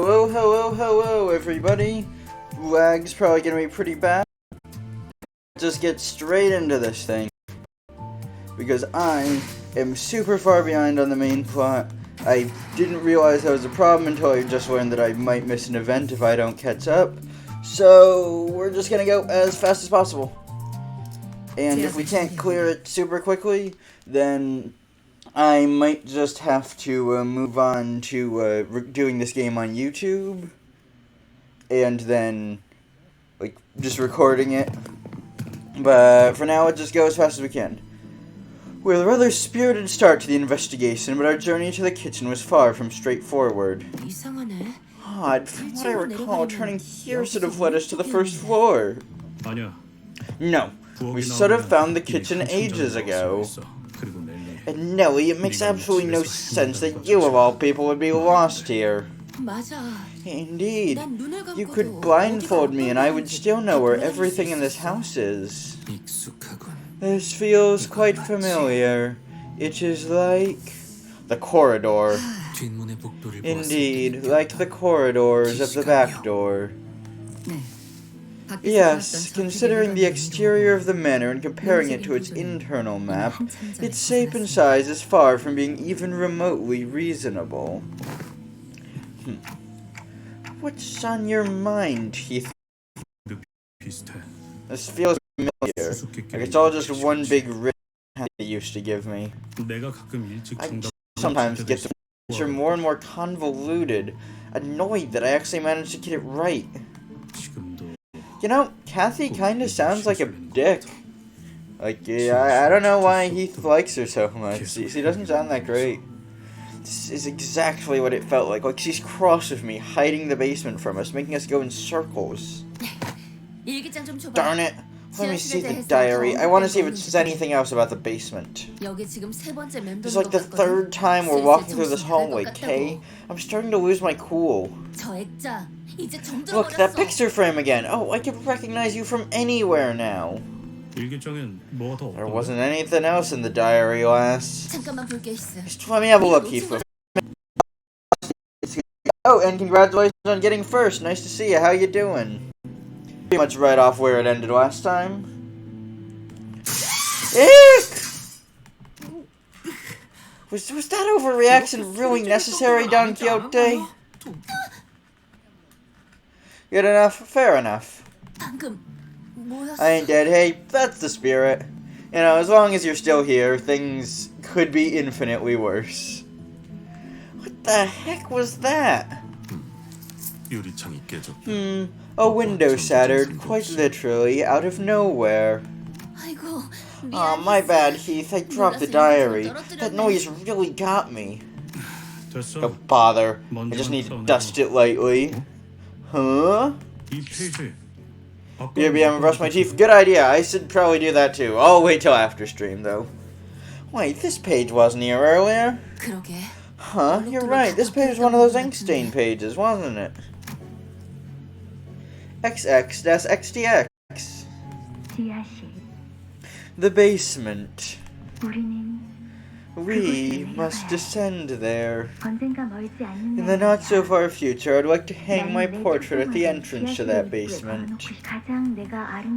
Hello, hello, hello, everybody. Lag's probably gonna be pretty bad. Just get straight into this thing, because I am super far behind on the main plot. I didn't realize that was a problem until I just learned that I might miss an event if I don't catch up. So we're just gonna go as fast as possible. And if we can't clear it super quickly, then I might just have to move on to doing this game on YouTube, and then just recording it. But for now, let's just go as fast as we can. We had a rather spirited start to the investigation, but our journey to the kitchen was far from straightforward. Odd, from what I recall, turning here should have led us to the first floor. No, we should have found the kitchen ages ago. And Nelly, it makes absolutely no sense that you of all people would be lost here. Indeed, you could blindfold me and I would still know where everything in this house is. This feels quite familiar. It is like the corridor. Indeed, like the corridors of the back door. Yes, considering the exterior of the manor and comparing it to its internal map, its shape and size is far from being even remotely reasonable. What's on your mind, Heath? This feels familiar. Like it's all just one big rip they used to give me. I sometimes get the picture more and more convoluted, annoyed that I actually managed to get it right. You know, Kathy kinda sounds like a dick. I don't know why Heath likes her so much. She doesn't sound that great. This is exactly what it felt like. Like she's cross with me, hiding the basement from us, making us go in circles. Darn it. Let me see the diary. I want to see if it says anything else about the basement. This is like the third time we're walking through this hallway, Kay. I'm starting to lose my cool. Look, that picture frame again. Oh, I can recognize you from anywhere now. There wasn't anything else in the diary, lass. Just let me have a look, Heathcliff. Oh, and congratulations on getting first. Nice to see you. How you doing? Pretty much right off where it ended last time. Eek! Was that overreaction really necessary, Don Quixote? Good enough? Fair enough. I ain't dead, hey, that's the spirit. You know, as long as you're still here, things could be infinitely worse. What the heck was that? A window shattered, quite literally, out of nowhere. Aw, my bad, Heath, I dropped the diary. That noise really got me. Don't bother, I just need to dust it lightly. Huh? BRB, I'm gonna brush my teeth. Good idea. I should probably do that too. I'll wait till after stream, though. Wait, this page wasn't here earlier. Huh? You're right. This page was one of those ink stain pages, wasn't it? XX-XDX. The basement. We must descend there. In the not-so-far future, I'd like to hang my portrait at the entrance to that basement.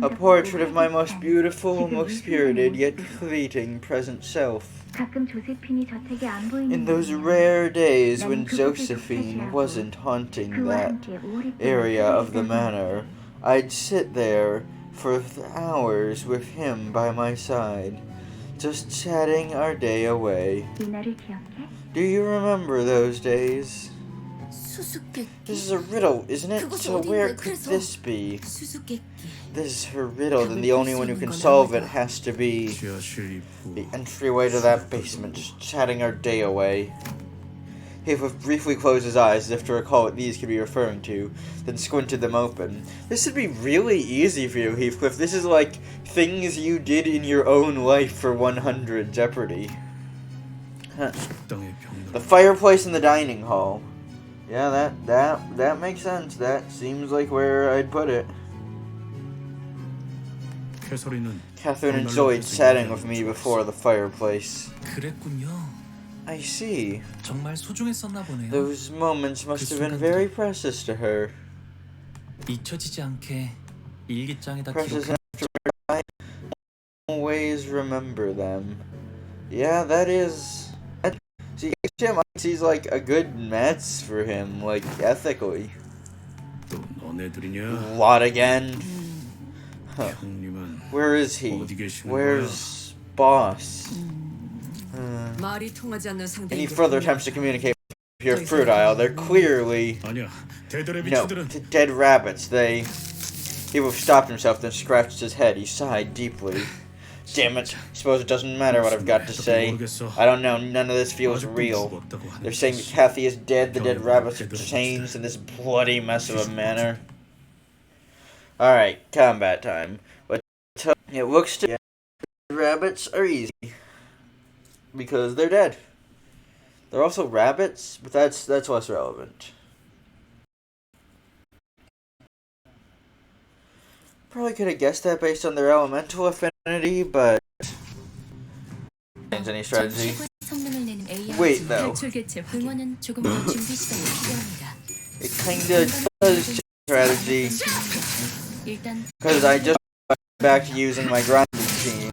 A portrait of my most beautiful, most spirited, yet fleeting present self. In those rare days when Josephine wasn't haunting that area of the manor, I'd sit there for hours with him by my side, just chatting our day away. Do you remember those days? This is a riddle, isn't it? So where could this be? This is her riddle, then the only one who can solve it has to be the entryway to that basement, just chatting our day away. Heathcliff briefly closed his eyes as if to recall what these could be referring to, then squinted them open. This should be really easy for you, Heathcliff. This is like things you did in your own life for 100 Jeopardy. Huh. The fireplace in the dining hall. Yeah, that makes sense. That seems like where I'd put it. Catherine enjoyed chatting with me before the fireplace. I see. 정말 소중했었나 보네요. Those moments must have been very precious to her. 잊혀지지 않게 일기장에다 Precious 기록해. enough to where I always remember them. Yeah, that is. See, he's like a good match for him, like ethically. 또 너네들이냐? Lot again. Huh. 형님은 Where is he? 어디 계시는 Where's boss? 말이 통하지 않는 Any 상대인 further attempts to communicate with your fruit aisle? They're clearly 아니야. 대들의 no 미치들은 dead rabbits. He would have stopped himself, then scratched his head. He sighed deeply. Damn it! Suppose it doesn't matter what I've got to say. I don't know. None of this feels real. They're saying that Kathy is dead. The dead rabbits are changed in this bloody mess of a manner. All right, combat time. But it looks to rabbits are easy because they're dead. They're also rabbits, but that's less relevant. Probably could have guessed that based on their elemental affinity, but any strategy. Wait, though. It kinda does change strategy because I just went back to using my grinding team.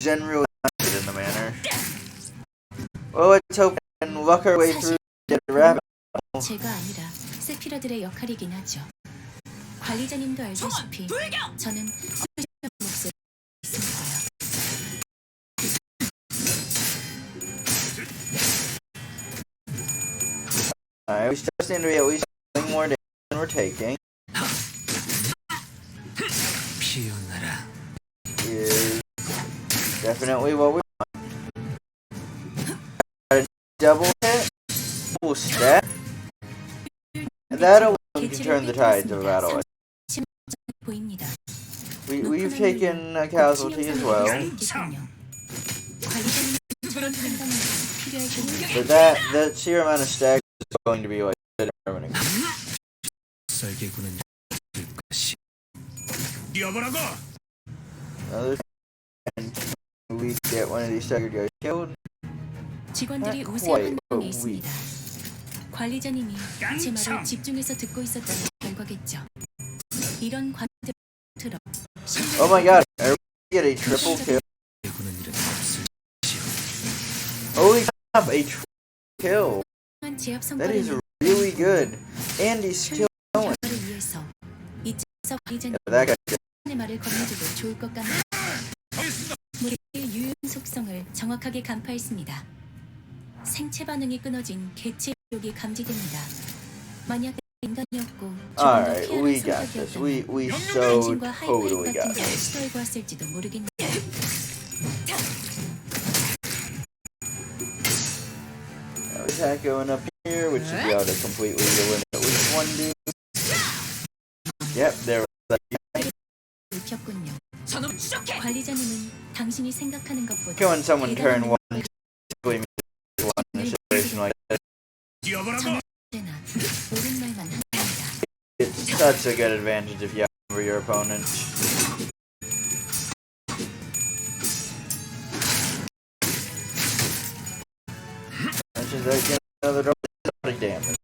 Generally in the manner. Well, let's hope and luck our way through the rabbit. 제가 아니라 세피라들의 역할이긴 하죠. 관리자님도 알다시피 저는 어떤 몫을 있습니다요. Alright, we still seem to be at least doing more damage than we're taking. 피어나라. Is definitely what we want. A double hit, full stat. That alone can turn the tides of battle. 보입니다. We've taken a casualty as well, but that sheer amount of stag is going to be like determining. 썰개구는 것이. 뛰어보라고. Another and we get one of these staggered guys killed. 직원들이 Not 우세한 quite, 한 명이 but 있습니다. 관리자님이 제 말을 집중해서 듣고 있었다는 결과겠죠. 이런 관들처럼 Oh my god, are we get a triple kill? 썰개구는 일은 없을 것이요. Holy crap, a triple kill. 제압 That is 성과를 really good. And he's still going. 결과를 위해서 이쯤에서 관리자님의 Yeah, that guy. 말을 건네줘도 좋을 것 같네요. 물의 유효 속성을 정확하게 간파했습니다. 생체 반응이 끊어진 개체 욕이 감지됩니다. 만약 인간이었고 Alright, we got this. We so 당신과 totally 하이파이브 got 같은 걸 this. 시도해보았을지도 모르겠네요. Now we have going up here, which should be able to completely eliminate at least one dude. Yep, there was that. 입혔군요. 관리자님은 당신이 생각하는 것보다 Killing someone turn 대단한 one basically means one in a situation like that. 뛰어보라고. 언제나 옳은 말만 한답니다. It's such a good advantage if you outnumber your opponent. That's just like another double damage.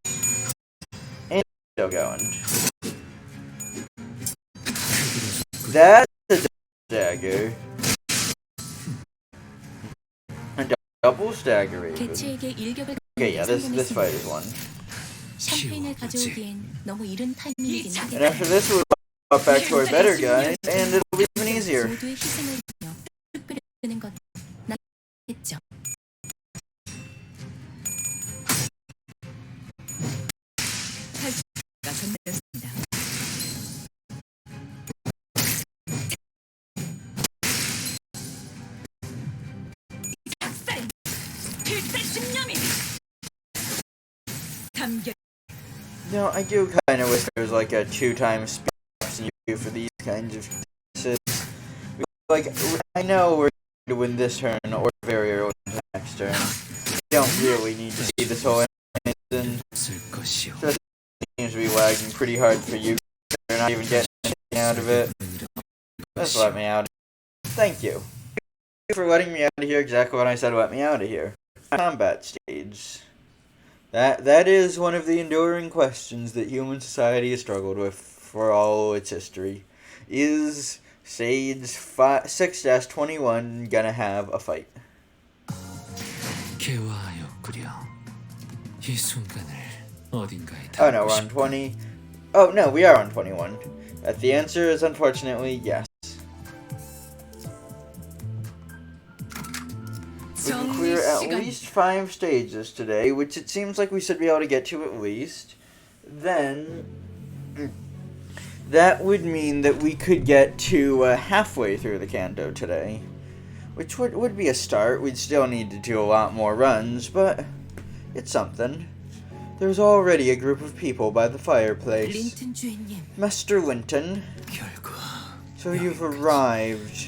And still going. That's a dagger. A double stagger even. 개체에게 일격을 Okay, yeah, this fight is one. 샴페인을 가져오기엔 너무 이른 타이밍이긴 And 하겠네요. after this, we'll go back to our better guys, and it'll be even easier. 모두의 희생을 위하여 특별히 드는 것 나겠죠. 탈출가 전달했습니다. 감격. No, I do kind of wish there was like a 2-time speed option you do for these kinds of cases. Like, I know we're going to win this turn or very early in the next turn. We don't really need to see this whole animation. 없을 것이요. It seems to be lagging pretty hard for you. You're not even getting anything out of it. Just let me out. Thank you. Thank you for letting me out of here exactly when I said let me out of here. combat stage? That is one of the enduring questions that human society has struggled with for all its history. Is Sage 6-21 gonna have a fight? 개화하여 그려 이 순간을 어딘가에 Oh no, 담고 we're on 싶 20. Oh no, we are on 21. The answer is unfortunately yes. We can clear at least 5 stages today, which it seems like we should be able to get to at least. Then that would mean that we could get to halfway through the Kanto today, which would be a start. We'd still need to do a lot more runs, but it's something. There's already a group of people by the fireplace. 린튼 주인님, Mr. Linton, 결국 so you've arrived.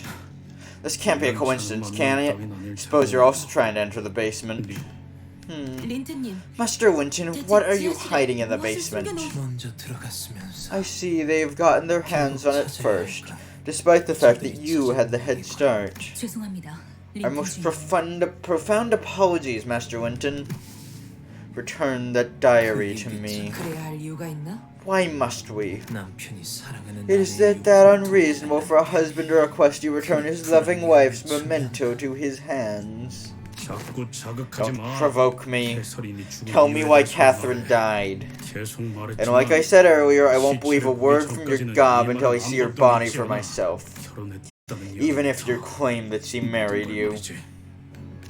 This can't be a coincidence, can it? Suppose you're also trying to enter the basement. 린튼님, Master Linton, what are you hiding in the basement? 먼저 들어갔으면서 I see they've gotten their hands on it first, despite the fact that you had the head start. 죄송합니다. Our 린튼 most 주인님. profound apologies, Master Linton. Return that diary to me. 그래야 할 이유가 있나? Why must we? 남편이 사랑하는 Is 나의 that unreasonable for a husband to request you return his loving wife's memento to his hands? 자꾸 자극하지 Don't 마. provoke me. 캐서린이 죽은 Tell me 이유에 why 대해서 Catherine 말해. died. 계속 And like I 말했지만 said earlier, I won't believe a word from your gob until I see your body for myself. 결혼했다는 Even 이유로 if you claim that she married you. 말이지.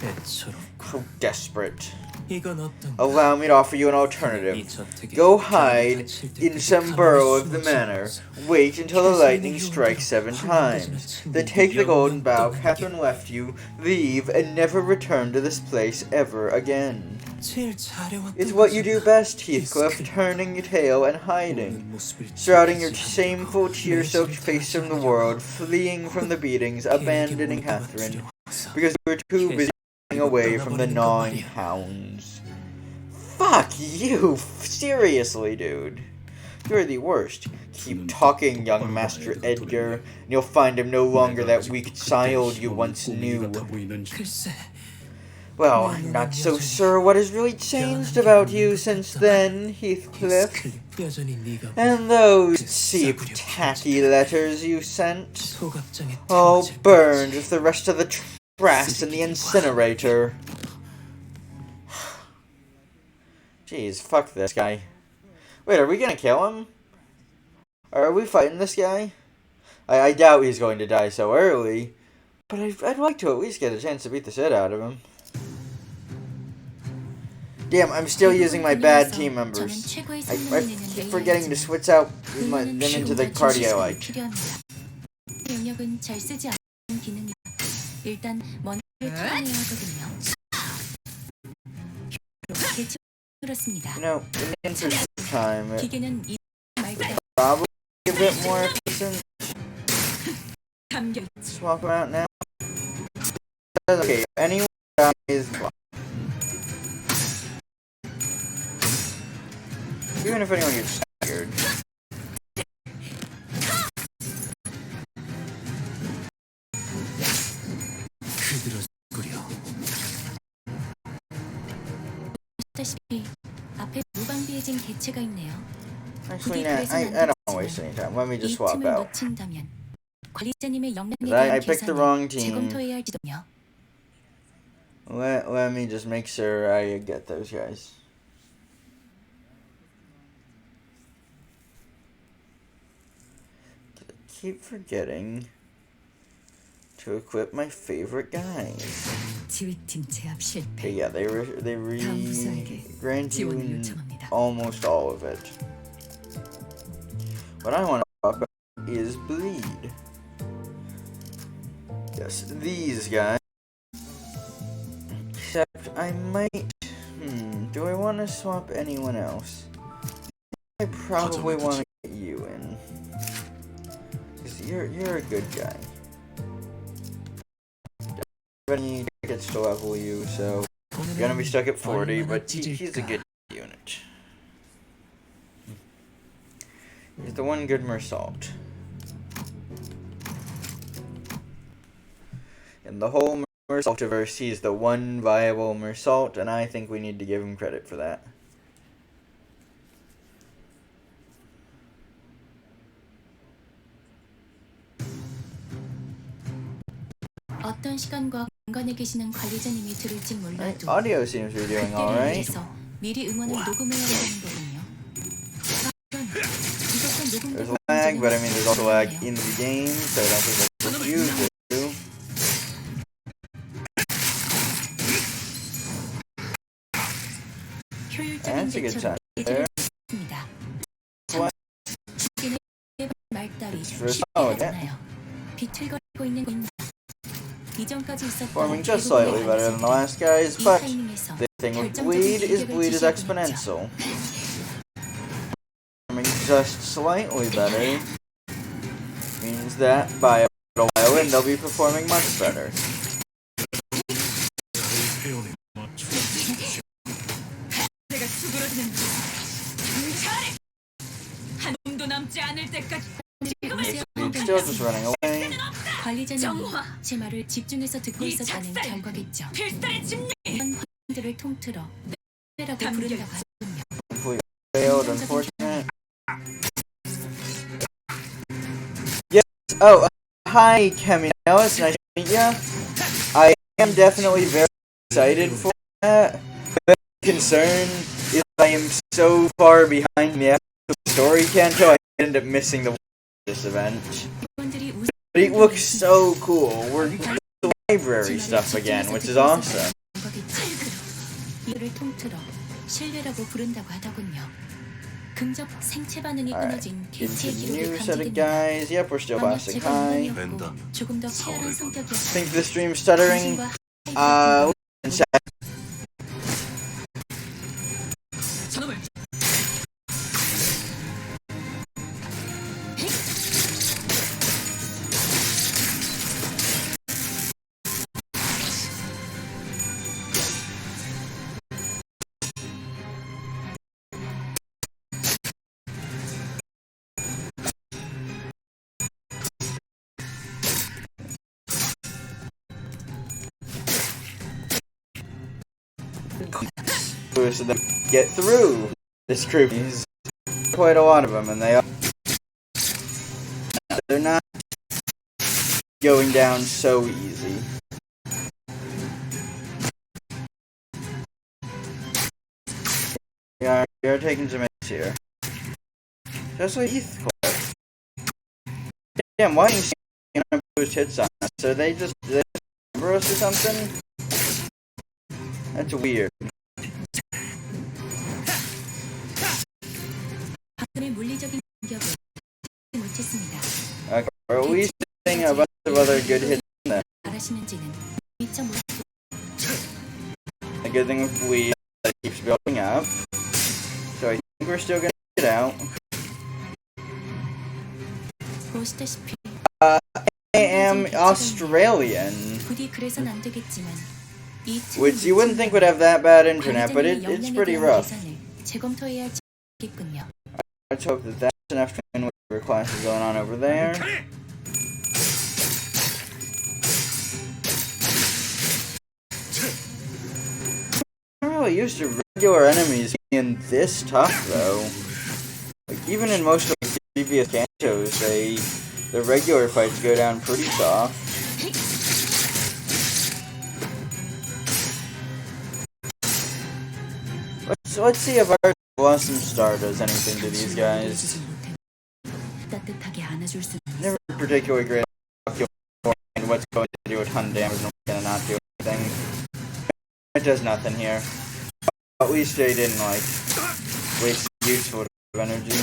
애처롭고 How desperate. 이건 어떤가? Allow me to offer you an alternative. 이 저택에 Go 결혼이 hide 닫힐 in 때까지 some 가만히 burrow of the 숨어서 manor. Wait until the lightning strikes 7 times. Then take the golden bough Catherine left you, leave, and never return to this place ever again. 제일 잘해왔던 It's what you do 것은 best, Heathcliff, turning your tail and hiding. Shrouding your shameful, tear-soaked face from the world, fleeing from the beatings, abandoning Catherine, because you were too busy running away from the gnawing hounds. Fuck you! Seriously, dude. You're the worst. Keep talking, young Master Edgar, and you'll find him no longer that weak child you once knew. 글쎄 Well, I'm not so sure what has really changed about you since then, Heathcliff. 여전히 네가 And those cheap, tacky letters you sent, 소각장에 all 태워질 burned with the rest of the trash in the incinerator. Jeez, fuck this guy. Wait, are we gonna kill him? Are we fighting this guy? I doubt he's going to die so early, but I'd like to at least get a chance to beat the shit out of him. Damn, I'm still using my bad team members. I keep forgetting to switch out them into the party I like. 영역은 잘 쓰지 않는 기능이 일단 먼저 찾아야 하거든요. 대체 그렇습니다. You know, in the interest of time, it 기계는 이 말보다 probably a bit more efficient. 감격. Swap them out now. Okay, anyone dies. Even if anyone gets staggered. 그대로 꾸려 다시피 앞에 무방비해진 개체가 있네요. Actually, nah, I don't want to waste any time. Let me just 이 swap 틈을 out. 놓친다면 관리자님의 영향에 'Cause I 대한 picked the wrong 계산은 team. 재검토해야 할지도요. Let me just make sure I get those guys. I keep forgetting to equip my favorite guys. 지휘팀 제압 실패. Okay, yeah, they grant you 지원을 요청합니다. almost all of it. What I want to up is bleed. Yes, these guys. Except I might. Do I want to swap anyone else? I probably want to get you in. Cause you're a good guy. Any tickets to level you, so you're gonna be stuck at 40, but he's a good unit. He's the one good Mersault. In the whole Mersaltiverse, he's the one viable Mersalt, and I think we need to give him credit for that. 어떤 시간과 공간에 계시는 관리자님이 들을진 몰라도 Audio seems to be doing 그때를 alright. 위해서 미리 응원을 녹음해야 한다는 거군요. 이것도 녹음도 There's lag, but I mean there's also lag in the game, so I don't think that's used to. 효율적인 That's a good 대처로 time there. 예정했습니다. What? 죽기는 말다리 For 쉽게 solid, 하잖아요. 비틀거리고 있는 거입니다. 이전까지 있었던 Performing just slightly better than the last guys, 이 but 타이밍에서 the thing with 결정적인 bleed is 공격을 bleed is 지시하고 exponential. Performing just slightly better means that by a while and they'll be performing much better. 회원에 맞춰 내가 수그러지는 잘해. 한 놈도 남지 않을 때까지. It's still just running away. 관리자님이 제 말을 집중해서 듣고 있었다는 결과겠죠. 필살의 집념. 이런 화들을 통틀어 라고 부른다고 하군요. Completely failed, unfortunate. Yes. Oh, hi, Kemi. It's nice to meet you. I am definitely very excited for that. The concern is I am so far behind the actual story, Kanto. I end up missing the this event. 직원들이 But it looks so cool. We're doing the library stuff again, which is awesome. 이를 통틀어 신뢰라고 부른다고 하더군요. 긍정 생체 반응이 Alright, 끊어진 개체의 into 기록이 new set of 감지됩니다. guys. Yep, we're still 만약 bossing 제가 high. 인간이었고 조금 더 쾌활한 성격이었다면 Think the stream's stuttering. 당신과 One sec. 저놈을 So them get through this group. There's quite a lot of them, and they're not going down so easy. We are taking some hits here. Just like Heathcliff. Damn, why are you seeing boost hits on us? Are they just remember us or something? That's weird. 방금의 물리적인 공격을 못했습니다. Okay, we're at least seeing a bunch of other good hits in there. 잘하시는지는 미처 모르. The good thing with bleed is that it keeps building up. So I think we're still gonna get out. 보시다시피 I am Australian, 부디 그래선 안 되겠지만 이 which you wouldn't think would have that bad internet, but it's pretty rough. 재검토해야 할겠군요. Let's hope that that's enough to win whatever class is going on over there. I'm really used to regular enemies being this tough, though. Like, even in most of the previous Kantos, the regular fights go down pretty soft. Let's see if our Blossom Star does anything to these guys. 따뜻하게 안아줄 수. Never particularly great at what's going to do a ton of damage and what's going to not do anything. It does nothing here. At least they didn't, like, waste useful energy.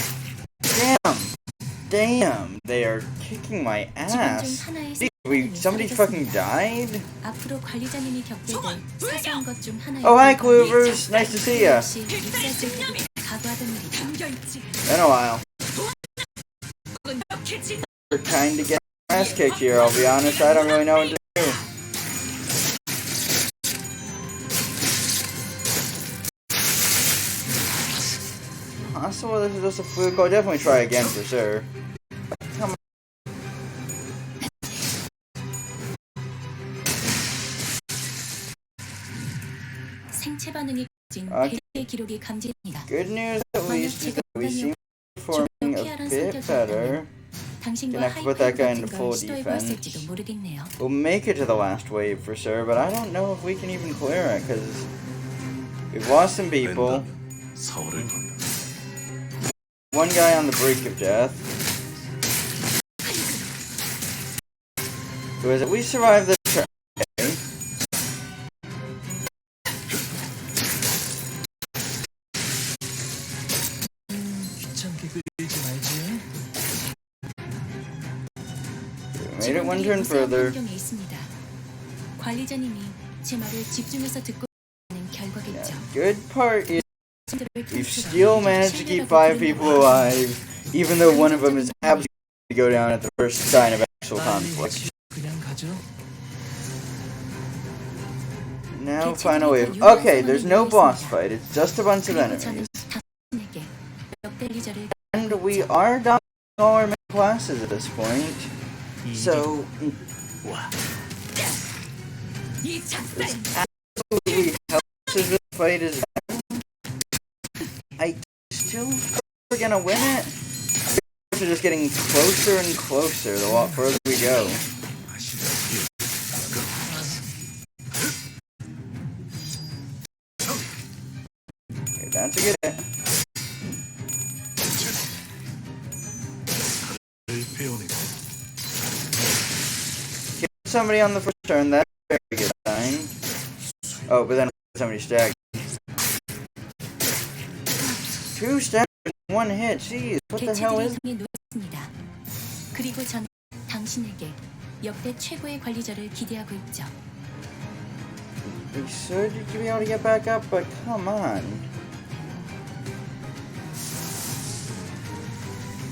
Damn! They are kicking my ass. Somebody fucking died? 앞으로 관리자님이 겪게 될 사소한 것 중 하나에 Oh, hi, Cloovers. Nice to see ya. 각오하던 일이다. Been a while. We're trying to get our ass kicked here, I'll be honest. I don't really know what to do. Also, this is just a fluke. I'll definitely try again for sure. Come on. Okay. 개체의 기록이 감지됩니다. Good news at least is that we seem to be 좀 performing 더 a 쾌활한 bit better. 성격이었다면 당신과 Gonna have to put that guy into 하이파이브 full 같은 걸 시도해보았을지도 defense. 모르겠네요. We'll make it to the last wave for sure, but I don't know if we can even clear it, because we've lost some people. 사월을 건너 One guy on the brink of death. Who has at least survived the turn. Okay. 귀찮게 끌지 말지. We made it one turn further. 환경에 있습니다. 관리자님이 제 말을 집중해서 듣고 있는 결과겠죠. Good part is we've still managed to keep 5 people alive, even though one of them is absolutely to go down at the first sign of actual conflict. 그냥 가죠. Now, final wave. Okay, there's no boss fight, it's just a bunch of 그리고 저는 enemies. 당신에게 역대리저를 And we are down all our main classes at this point. So, 이 작살 absolutely helps as this fight is. I still think we're gonna win it. We're just getting closer and closer the further we go. Okay, that's a good hit. 배우니까 Kill somebody on the first turn, that's a very good sign. Oh, but then somebody staggered. 2 staggers in 1 hit, jeez, what the hell is 개체들이 성에 놓였습니다. 그리고 저는 당신에게 역대 최고의 관리자를 기대하고 있죠. We should be able to get back up, but come on.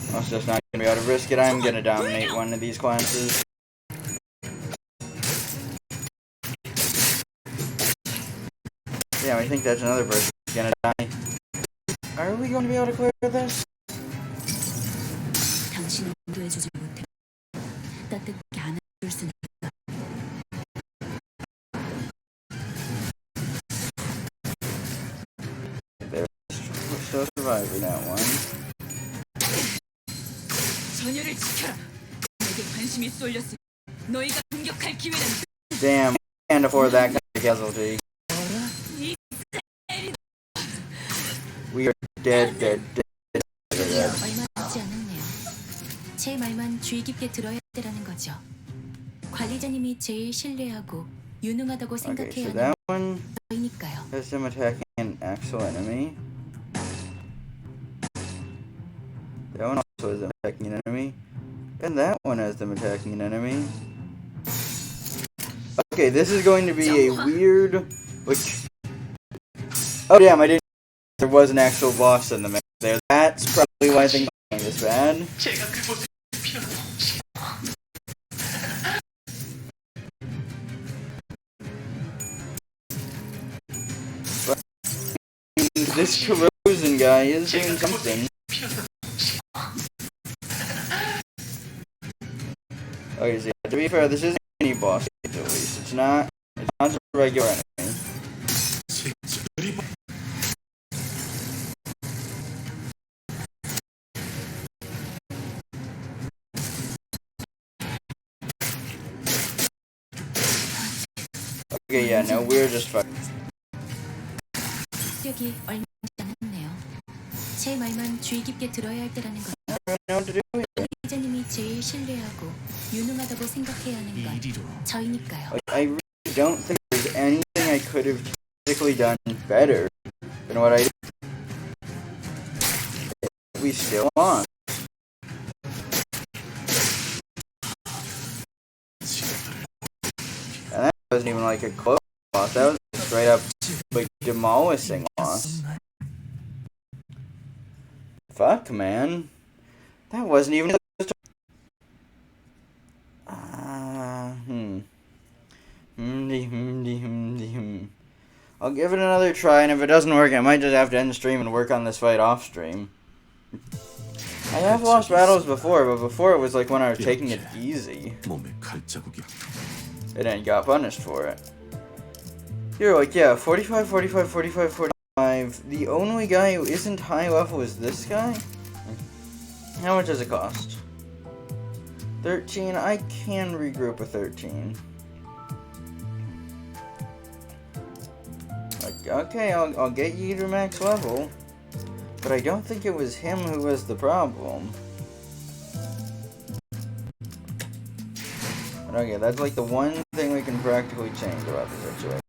I was just not gonna be able to risk it. I'm gonna dominate one of these classes. Yeah, I think that's another person who's gonna die. Are we going to be able to clear this? 당신은 인도해주지 못해. 따뜻하게 안아줄 수는 있어. We're still surviving that one. 전열을 지켜라. 내게 관심이 쏠렸으니 너희가 공격할 기회는 Damn, can't afford that kind of casualty. 이 We are dead, dead, dead, dead. 얼마 남지 않았네요. 제 말만 주의 깊게 들어야 할 때라는 거죠. 관리자님이 제일 신뢰하고 유능하다고 Okay, so 생각해야 하는 that one 저희니까요. has them attacking an actual enemy. That one also has them attacking an enemy. And that one has them attacking an enemy. Okay, this is going to be a weird... Which... Oh damn, I didn't... There was an actual boss in the mix there. That's probably why things are going this bad. But this corrosion guy is doing something. Okay, so yeah, to be fair, this isn't any boss at least. It's not a regular enemy. Okay, yeah, no, we're just fucking. 격이 얼마 남지 않았네요. 제 말만 주의 깊게 들어야 할 때라는 거죠. I don't know what to do with it. 관리자님이 제일 신뢰하고 유능하다고 생각해야 하는 건 이리로. 저희니까요. Like, I really don't think there's anything I could have technically done better than what I did. We still on. And that wasn't even like a close loss. That was a straight up like demolishing loss. Fuck, man. That wasn't even. I'll give it another try, and if it doesn't work, I might just have to end the stream and work on this fight off stream. I have lost battles before, but before it was like when I was taking it easy, 몸에 칼자국이야. and then got punished for it. You're like, yeah, 45, 45, 45, 45, if the only guy who isn't high level is this guy, how much does it cost? 13, I can regroup a 13. Like, okay, I'll get you to max level, but I don't think it was him who was the problem. But okay, that's like the one thing we can practically change about the situation.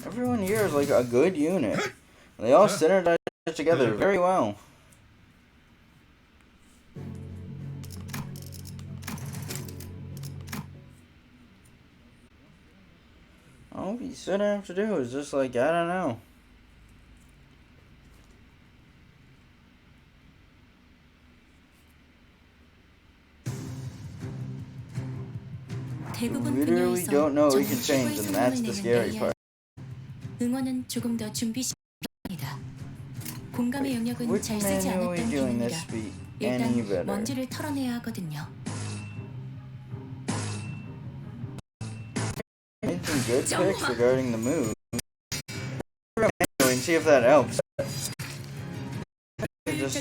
Everyone here is like a good unit. They all synergize together very well. All we should have to do is just like, I don't know. 대부분 Literally don't know 분야에서 what we can change, and that's the scary part. 응원은 조금 더 준비 시간입니다. 공감의 영역은 Which 잘 쓰지 manually 않았던 doing 기능이라 this be any 일단 better? 먼지를 털어내야 하거든요. Made some good picks regarding the move. And see if that helps. Just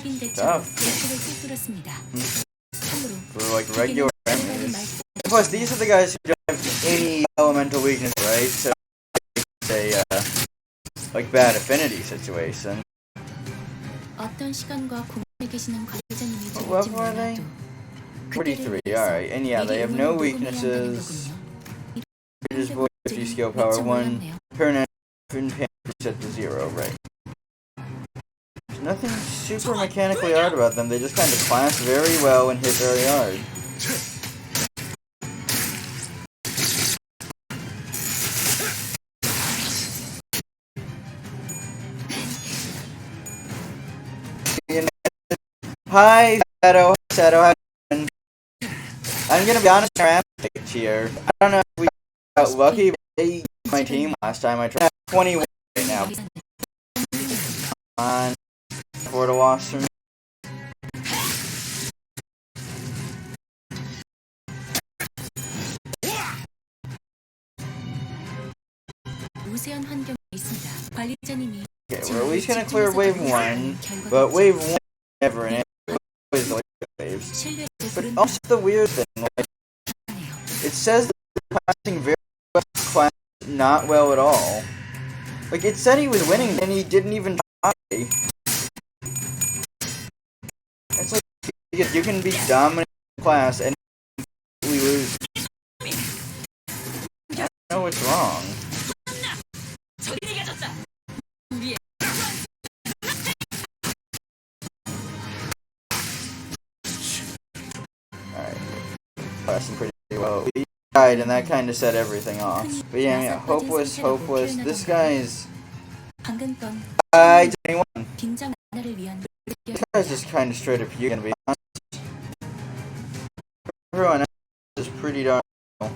효율적인 대처로 tough 대책을 꿰뚫었습니다. 참으로 for like regular enemies. 말 Plus, these are the guys who don't have any elemental weakness, right? So it's a like bad affinity situation. 어떤 시간과 공간에 계시는 관계자님이 What 될지 level are they? 몰라도 43, alright. And yeah, they have no weaknesses. Just voice 50 skill power 1. Turn and pan set to 0, right? There's nothing super mechanically hard about them. They just kind of class very well and hit very hard. Hi, Shadow. How you doing? I'm gonna be honest, I'm here. I don't know if we got lucky, but they my team last time I tried. 21 right now. On for the loss from 우세한 환경에 있습니다. 관리자님이 Okay, we're at least gonna clear wave 1, but wave 1 never in always the waves. 신뢰를 But 부른 also the weird thing, like, 하네요. it says that they're passing very well, class not well at all. Like, it said he was winning, and he didn't even try. It's like, you can be dominant in class and we lose. I don't know what's wrong. 저리가 졌다. 우리의 Alright, passing pretty well. He died, and that kind of set everything off. But yeah, hopeless. This guy's... 방금 건 21. 긴장 완화를 위한 This guy's just kind of straight up you, gonna be honest. Everyone else is pretty darn well.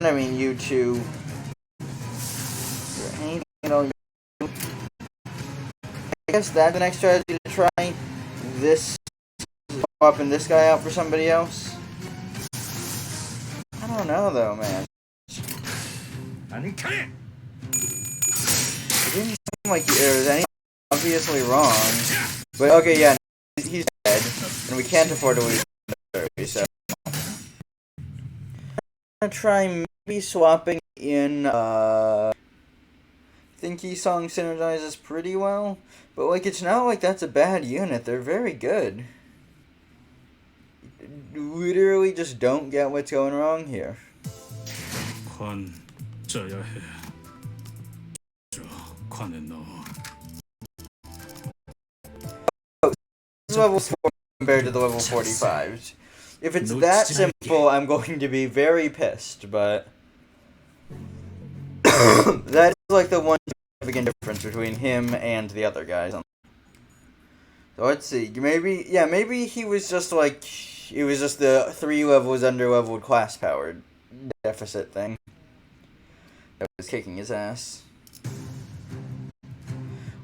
I mean, you two. I guess that's the next strategy to try. This, swapping this guy out for somebody else. I don't know though, man. It didn't seem like there was anything obviously wrong. But okay, yeah, he's dead, and we can't afford to lose him, so. I'm gonna try maybe swapping in, Thinky Song synergizes pretty well, but like it's not like that's a bad unit, they're very good. Literally just don't get what's going wrong here. 관 짜야 해. 저 관에 넣어. Level 4 compared to the level 45s. If it's that simple, I'm going to be very pissed, but that is like the one significant difference between him and the other guys. So let's see, maybe he was just like, it was just the 3 levels under-leveled class-powered deficit thing that was kicking his ass.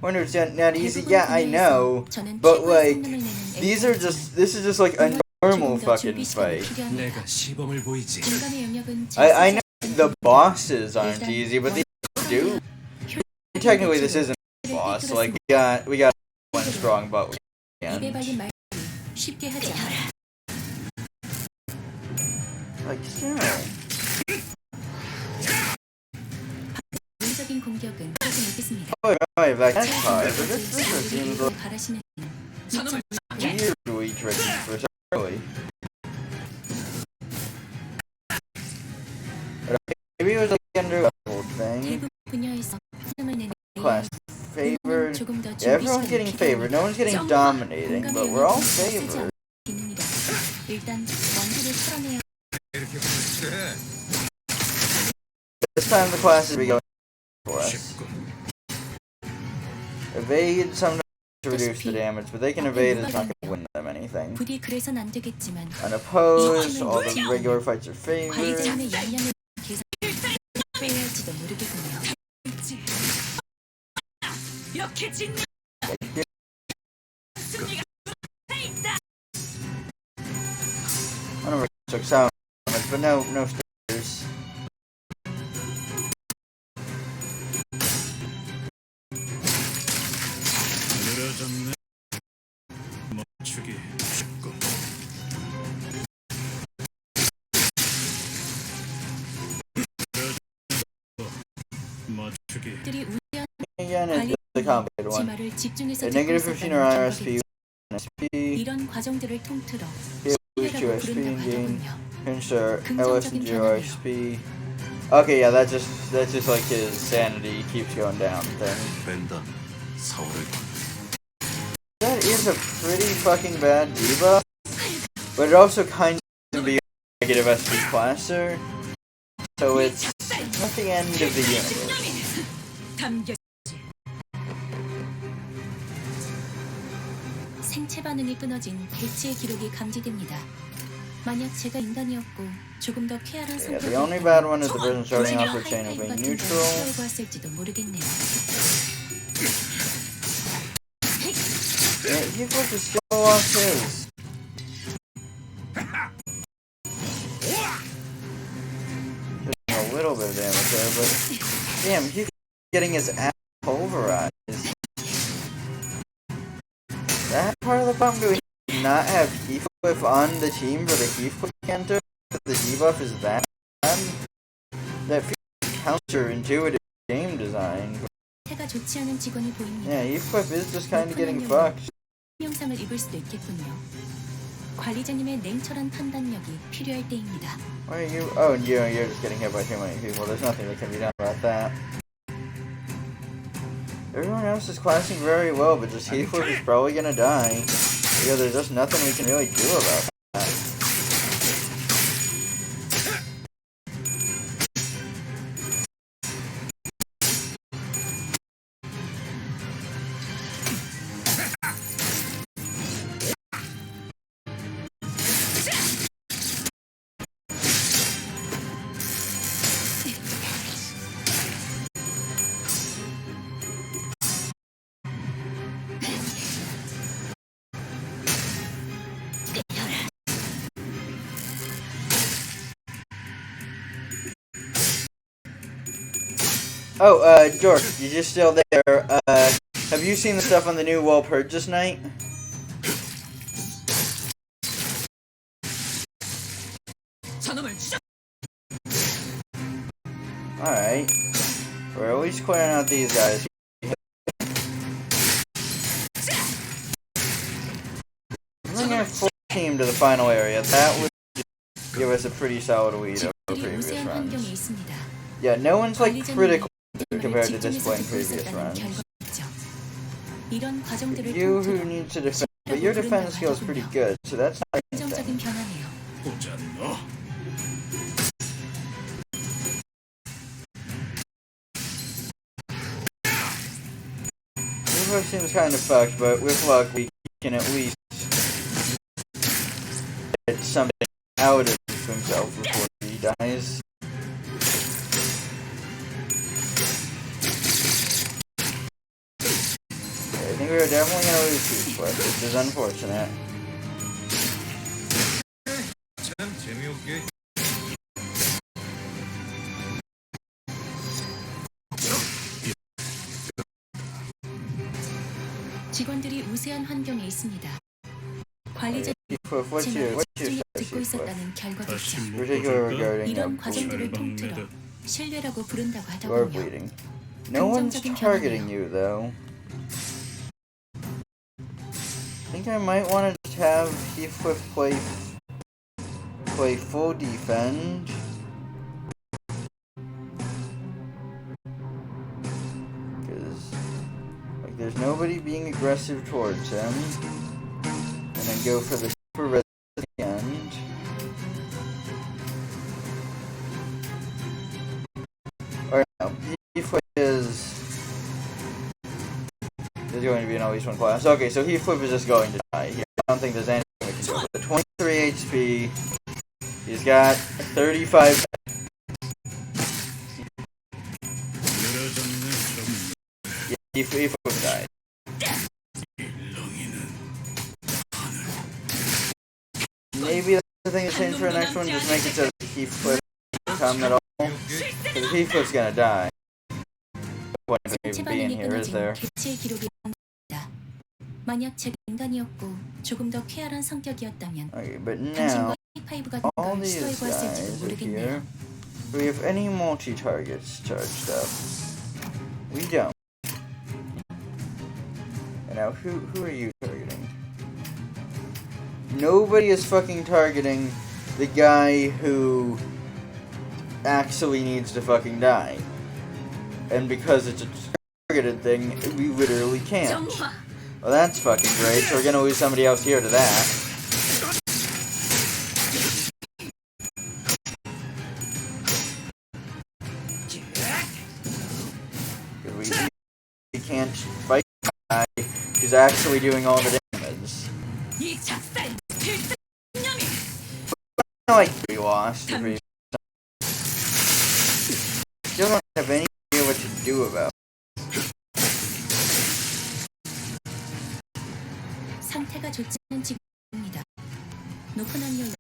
100% not easy, yeah, I know, but like, this is just like a normal fucking fight. 내가 시범을 보이지. 공간의 영역은 I know the bosses aren't easy, but they do. Technically, this isn't a boss. Like we got one strong, but we 입에 can't. 발린 말 쉽게 하지 않아. Like, yeah. 본적인 공격은 조금 있겠습니다. Oh, right, back that part, but this seems like 바라시는 저놈을 weird to eat drinking for so early. Maybe it was like under a whole thing. 대부분 분야에서 힘을 내는 Class favored. 조금 더 Yeah, everyone's getting favored. No one's getting dominating, but we're all favored. 기능이다. 일단 원기를 풀어내야 This time the classes be going for us. Evade sometimes to reduce the damage, but they can evade is not going to win them anything. 부디 그래선 안 되겠지만 Unopposed, all the regular fights are favored. 관리자님의 양념을 계산 빼야 할지도 모르겠군요. 이렇게 짓는 승리가 있다. I don't know took sound damage, but no stickers. 느려졌네. 멈추기 쉽고. 맞추기. 들이 우연 Again, it's the complicated one. 지마를 집중해서 A 듣고 negative 15 or 있었다는 RSP, 정보겠죠. SP, 이런 과정들을 통틀어 lose 2 신뢰라고 SP 부른다고 and gain, 하더군요. insert, LS and 0 SP. Okay, yeah, that's just like his sanity keeps going down thing. 벤단 4월을 That is a pretty fucking bad debuff, but it also kind of be a negative SP classer, so it's not the end of the universe. 담겨 생체 반응이 끊어진 개체의 기록이 감지됩니다. 만약 제가 인간이었고 조금 더 쾌활한 Yeah, 성격이 the only bad one is the person starting off with chain of being neutral. 보았을지도 모르겠네요. Yeah, he supposed to show off his. Just a little bit of damage there, but damn, he's getting his ass pulverized. That part of the problem, do we not have Heathcliff on the team for the Heathcliff enter? The debuff is that bad? That feels counterintuitive game design. 태가 좋지 않은 직원이 보입니다. Yeah, Heathcliff is just kind of getting fucked. 형상을 입을 수도 있겠군요. 관리자님의 냉철한 판단력이 필요할 때입니다. Why are you? Oh, and you're just getting hit by too many people. There's nothing that can be done about that. Everyone else is classing very well, but just Heathcliff is probably gonna die. Yeah, there's just nothing we can really do about that. Oh, Dork, you're just still there. Have you seen the stuff on the new Wall Purchase Night? 저놈을 쭉 Alright. We're at least clearing out these guys. Bringing a full team to the final area. That would give us a pretty solid lead over 집들이 previous 우세한 환경에 runs. 있습니다. Yeah, no one's like critical 관리자님이 compared to 집중해서 display in 듣고 previous 있었다는 runs. 결과겠죠. 이런 과정들을 You who 통틀어 need to defend, but your defense skill is pretty good, so that's not anything. 긍정적인 변화네요. 보자 너. This seems kind of fucked, but with luck, we can at least get something out of himself before he dies. I think we are definitely gonna lose Heathcliff, which is unfortunate. 참 재미없게 직원들이 우세한 환경에 있습니다. 관리자들이 Heathcliff, what's 제 your 말을 what's your 집중해 status, 듣고 Heathcliff? 있었다는 결과겠죠. 다시 못 Particular 보실까? regarding 이런 that 과정들을 bleeding. 통틀어 신뢰라고 부른다고 you are 하더군요. bleeding. No one's 긍정적인 targeting 변화네요. you though. I think I might want to have Heathcliff play full defend. Because like there's nobody being aggressive towards him. And then go for the super res at the end. Or no, Heathcliff is going to be in at least one class. Okay, so Heathcliff is just going to die here. I don't think there's anything we can do. With 23 HP, he's got 35. 느려졌네. 좀 Yeah, Heathcliff died. 일렁이는 Maybe that's the thing to change for the next one. Just make it so that Heathcliff doesn't come at all. Because Heathcliff's gonna die. No point in 생체 even being 반응이 here, is 끊어진 there? 개체의 기록이 남습니다. 만약 제가 인간이었고 조금 더 쾌활한 성격이었다면 Okay, but now 당신과 T5 같은 all 걸 these 시도해보았을지도 guys are 모르겠네요. here. Do we have any multi-targets charged up? We don't. And now who are you targeting? Nobody is fucking targeting the guy who actually needs to fucking die. And because it's a targeted thing, we literally can't. 정화. Well, that's fucking great, so we're gonna lose somebody else here to that. We can't fight the guy who's actually doing all the damage. 이 작살 필승념이 I like we lost. We still don't have any idea what to do about it. 상태가 좋지 않은 직원입니다. 높은 확률로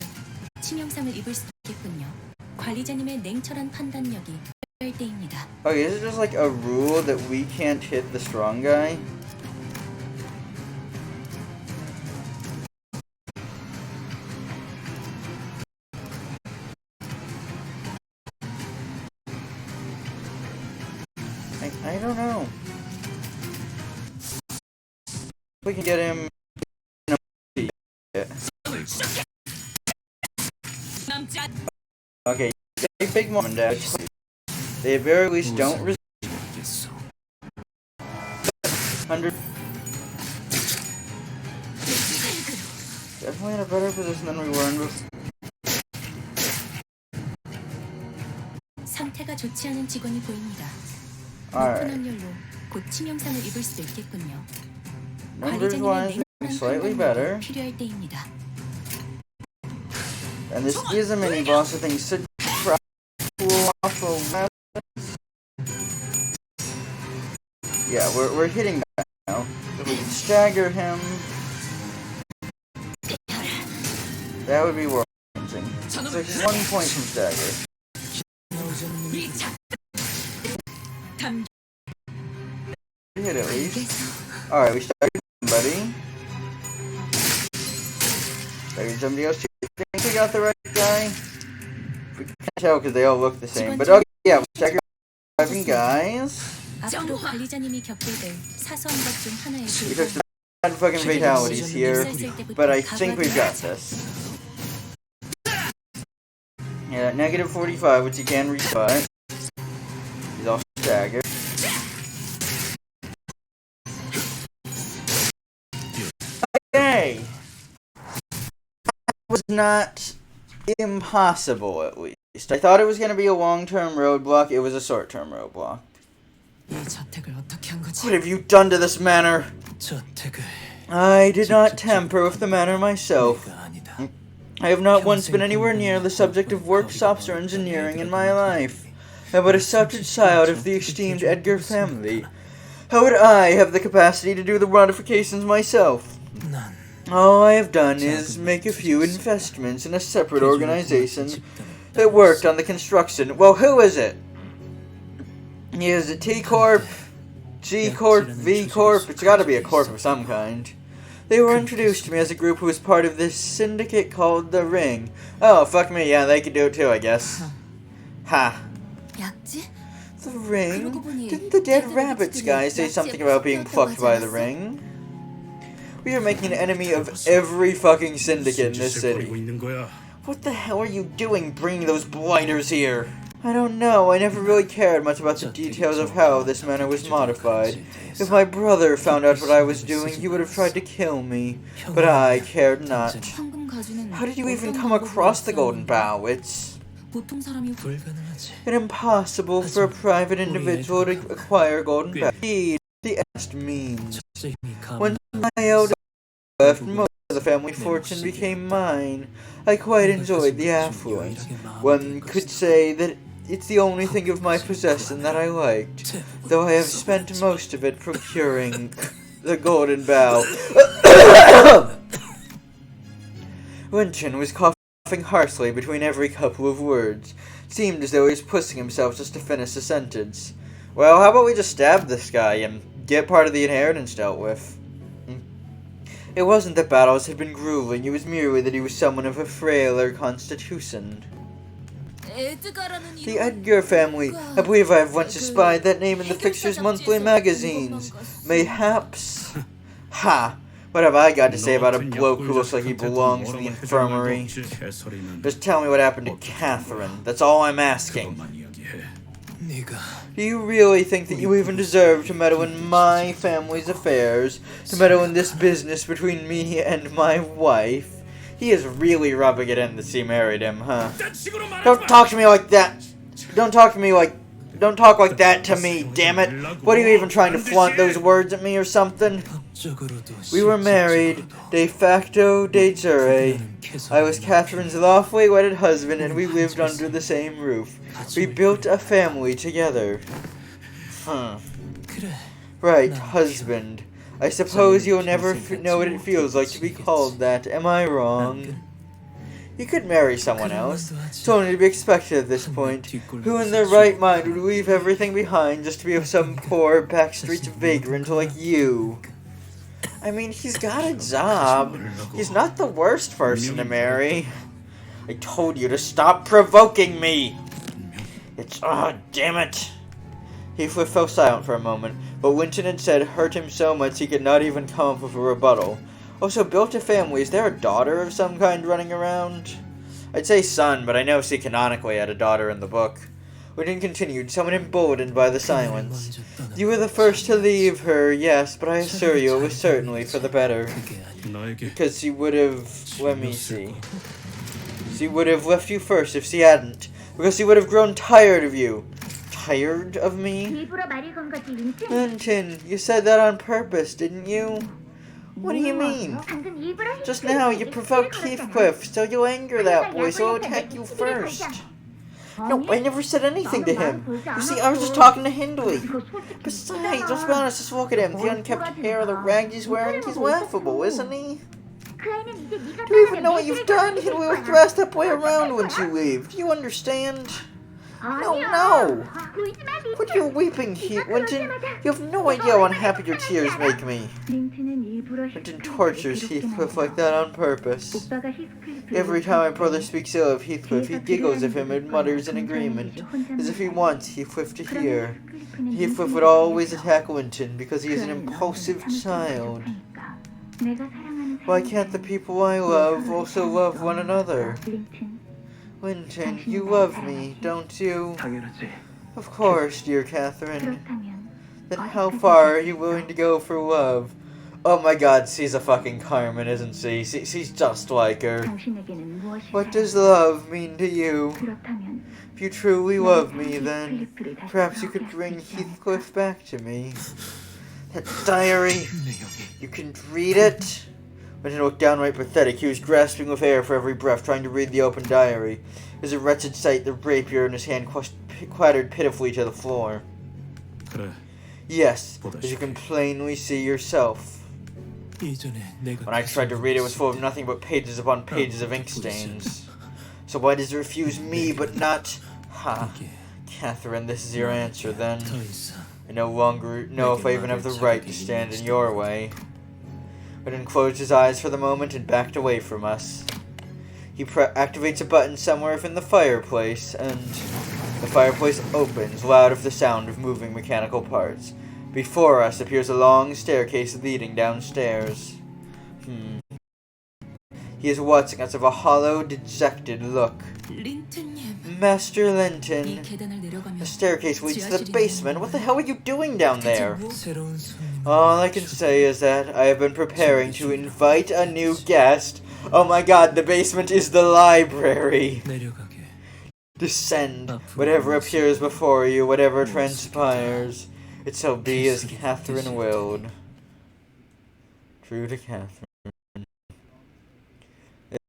치명상을 입을 수도 있겠군요. 관리자님의 냉철한 판단력이 필요할 때입니다. Okay, is it just like a rule that we can't hit the strong guy? I don't know. We can get him. 남지 않 Okay, big mom and dad. They at very least don't resist 있겠어. 100. Definitely in a better position than we were in before. 상태가 좋지 않은 직원이 보입니다. 높은 Alright, 확률로 곧 치명상을 입을 수도 있겠군요. numbers 관리자님의 wise, 냉철한 slightly better. 판단력이 필요할 때입니다. And this is a mini boss, I think should try to pull off a weapon. Yeah, we're hitting that now. If we can stagger him, that would be world changing. So he's 1 point from stagger. 나오지 않는 이 작살 감 Hit at least. Alright, we staggered somebody. Staggered somebody else. I think we got the right guy. We can't tell because they all look the same. But okay, yeah, we staggered 5 guys. 앞으로 관리자님이 겪게 될 사소한 것 중 하나의 We took some bad fucking fatalities here, but I think we've got this. Yeah, negative 45, which you can rebut. He's also staggered. Okay! That was not impossible, at least. I thought it was going to be a long-term roadblock. It was a short-term roadblock. 이 저택을 어떻게 한 거지? What have you done to this manor? 저택을 I did not tamper with the manor myself. 내가 아니다. I have not once been anywhere near the subject of workshops or engineering in my life. I but a subject child of the esteemed Edgar family. How would I have the capacity to do the modifications myself? 난 All I have done is make a few investments in a separate organization that worked on the construction. Well, who is it? Is it T-Corp? G Corp, V Corp, it's gotta be a corp of some kind. They were introduced to me as a group who was part of this syndicate called The Ring. Oh, fuck me, yeah, they could do it too, I guess. Ha. 약지? The Ring? Didn't the dead rabbits guy say something about being plucked by the Ring? We are making an enemy of every fucking syndicate in this city. 있는 거야. What the hell are you doing bringing those blighters here? I don't know, I never really cared much about the details of how this manor was modified. If my brother found out what I was doing, he would have tried to kill me, but I cared not. 황금 가주는 How did you even come across the Golden Bough? It's 보통 사람이 불가능하지. impossible for a private individual to acquire Golden Bough. Indeed, the asked means. When my elder left, most of the family fortune became mine. I quite enjoyed the affluence. One could say that it's the only thing of my possession that I liked, though I have spent most of it procuring the Golden Bough. Winchin was coughing harshly between every couple of words. Seemed as though he was pushing himself just to finish the sentence. Well, how about we just stab this guy and get part of the inheritance dealt with? It wasn't that battles had been grueling, it was merely that he was someone of a frailer constitution. The Edgar family. I believe I have once espied that name in the Fixer's monthly magazines. Mayhaps. Ha! What have I got to say about a bloke who looks like he belongs in the infirmary? Just tell me what happened to Catherine. That's all I'm asking. Do you really think that you even deserve to meddle in my family's affairs? To meddle in this business between me and my wife? He is really rubbing it in that she married him, huh? Don't talk to me like that! Don't talk like that to me, damn it! What are you even trying to flaunt those words at me or something? We were married, de facto, de jure. I was Catherine's lawfully wedded husband and we lived under the same roof. We built a family together. Right, husband. I suppose you'll never know what it feels like to be called that, am I wrong? You could marry someone else. It's only to be expected at this point. Who in their right mind would leave everything behind just to be with some poor backstreet vagrant like you? I mean, he's got a job. He's not the worst person to marry. I told you to stop provoking me! Oh, damn it! Heathcliff fell silent for a moment, but what Winchin had said hurt him so much he could not even come up with a rebuttal. Also, built a family, is there a daughter of some kind running around? I'd say son, but I know she canonically had a daughter in the book. Winchin continued, somewhat emboldened by the silence. You were the first to leave her, yes, but I assure you it was certainly for the better. Because she would have... let me see. She would have left you first if she hadn't. Because she would have grown tired of you. Tired of me? Winchin, you said that on purpose, didn't you? What do you mean? Just now you provoked Heathcliff, so you'll anger that boy, so I'll attack you first. No, I never said anything to him. You see, I was just talking to Hindley. Besides, let's be honest, just look at him. The unkempt hair, the rags he's wearing, he's laughable, isn't he? Do you even know what you've done? Hindley will thrash that boy around once you leave. Do you understand? No! Quit your weeping, Winchin. You have no idea how unhappy your tears make me. Winchin tortures Heathcliff like that on purpose. Every time my brother speaks ill of Heathcliff, he giggles of him and mutters in agreement, as if he wants Heathcliff to hear. Heathcliff would always attack Winchin because he is an impulsive child. Why can't the people I love also love one another? Winchin, you love me, don't you? Of course, dear Catherine. Then how far are you willing to go for love? Oh my god, she's a fucking Carmen, isn't she? She's just like her. What does love mean to you? If you truly love me, then perhaps you could bring Heathcliff back to me. That diary! You can read it? Winchin looked downright pathetic. He was grasping with air for every breath, trying to read the open diary. It was a wretched sight, the rapier in his hand clattered pitifully to the floor. Yes, as you can plainly see yourself. When I tried to read it, it was full of nothing but pages upon pages of ink stains. So why does it refuse me, but not... Ha. Catherine, this is your answer, then. I no longer know if I even have the right to stand in your way. Odin closed his eyes for the moment and backed away from us. He activates a button somewhere within the fireplace, and the fireplace opens, loud with the sound of moving mechanical parts. Before us appears a long staircase leading downstairs. He is watching us with a hollow, dejected look. 린트님, Master 이 Linton, 계단을 내려가면 the staircase leads to the basement. What the hell are you doing down there? 새로운 손님. All I can say is that I have been preparing to invite a new guest. Oh my god, the basement is the library. 내려가게. Descend, whatever appears before you, whatever transpires. It shall be as Catherine willed. True to Catherine.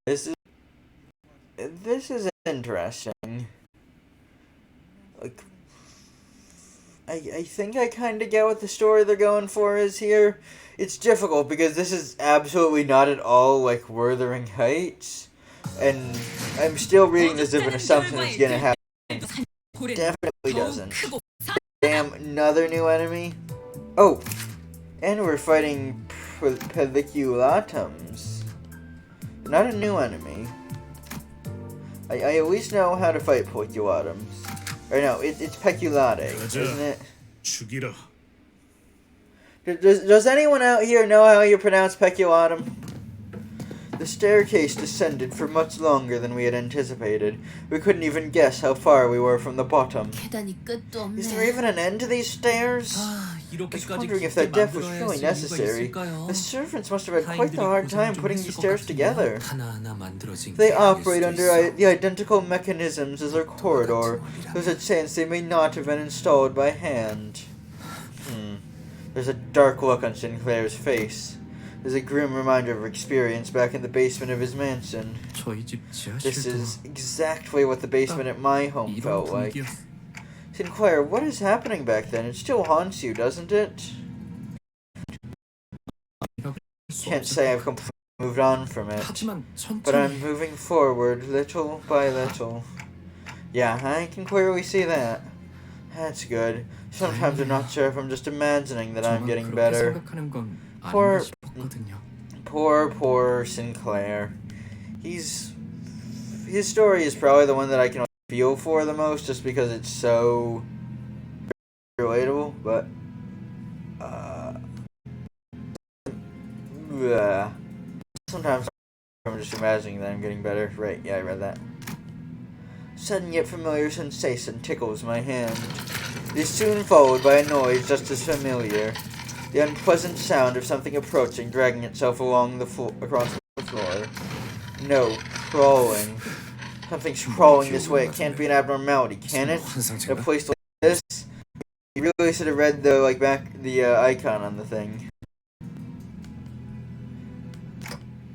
This is interesting. Like, I think I kind of get what the story they're going for is here. It's difficult because this is absolutely not at all like Wuthering Heights, and I'm still reading this with an assumption it's gonna happen. Definitely doesn't. Damn, another new enemy. Oh, and we're fighting Peliculatums. Not a new enemy. I at least know how to fight Peliculatums. Or no, it's Peculate, isn't it? 죽이라. Does anyone out here know how you pronounce Peculatum? The staircase descended for much longer than we had anticipated. We couldn't even guess how far we were from the bottom. 계단이 끝도 없네. Is there even an end to these stairs? 아, I was 이렇게까지 wondering if 깊게 that depth was 만들어야 really 할 이유가 necessary. 있을까요? The servants must have had quite the 타인들이 hard 고생 time 좀 putting 했을 these 것 stairs 같은데요. together. 하나하나 만들어진 They 계획일 operate 수도 under 있어. the identical mechanisms as our corridor. There's a chance they may not have been installed by hand. There's a dark look on Sinclair's face. There's a grim reminder of her experience back in the basement of his mansion. 저희 집 This 지하실도 is exactly what the basement at my home 이런 felt like. 분위기였. Sinclair, what is happening back then? It still haunts you, doesn't it? Can't say I've completely moved on from it, 하지만 but I'm 천천히 moving forward little by little. Yeah, I can clearly see that. That's good. Sometimes I'm not sure if I'm just imagining that I'm 저만 getting 그렇게 better. 생각하는 건 Poor- 아닌가 싶었거든요. Poor Sinclair. His story is probably the one that I can feel for the most, just because it's so relatable. But sometimes I'm just imagining that I'm getting better. Right? Yeah, I read that. Sudden yet familiar sensation tickles my hand. It is soon followed by a noise just as familiar. The unpleasant sound of something approaching, dragging itself along the across the floor. No, crawling. Something's crawling this way. It can't be an abnormality, can it? In a 환상체가 place like this, you really should have read the icon on the thing.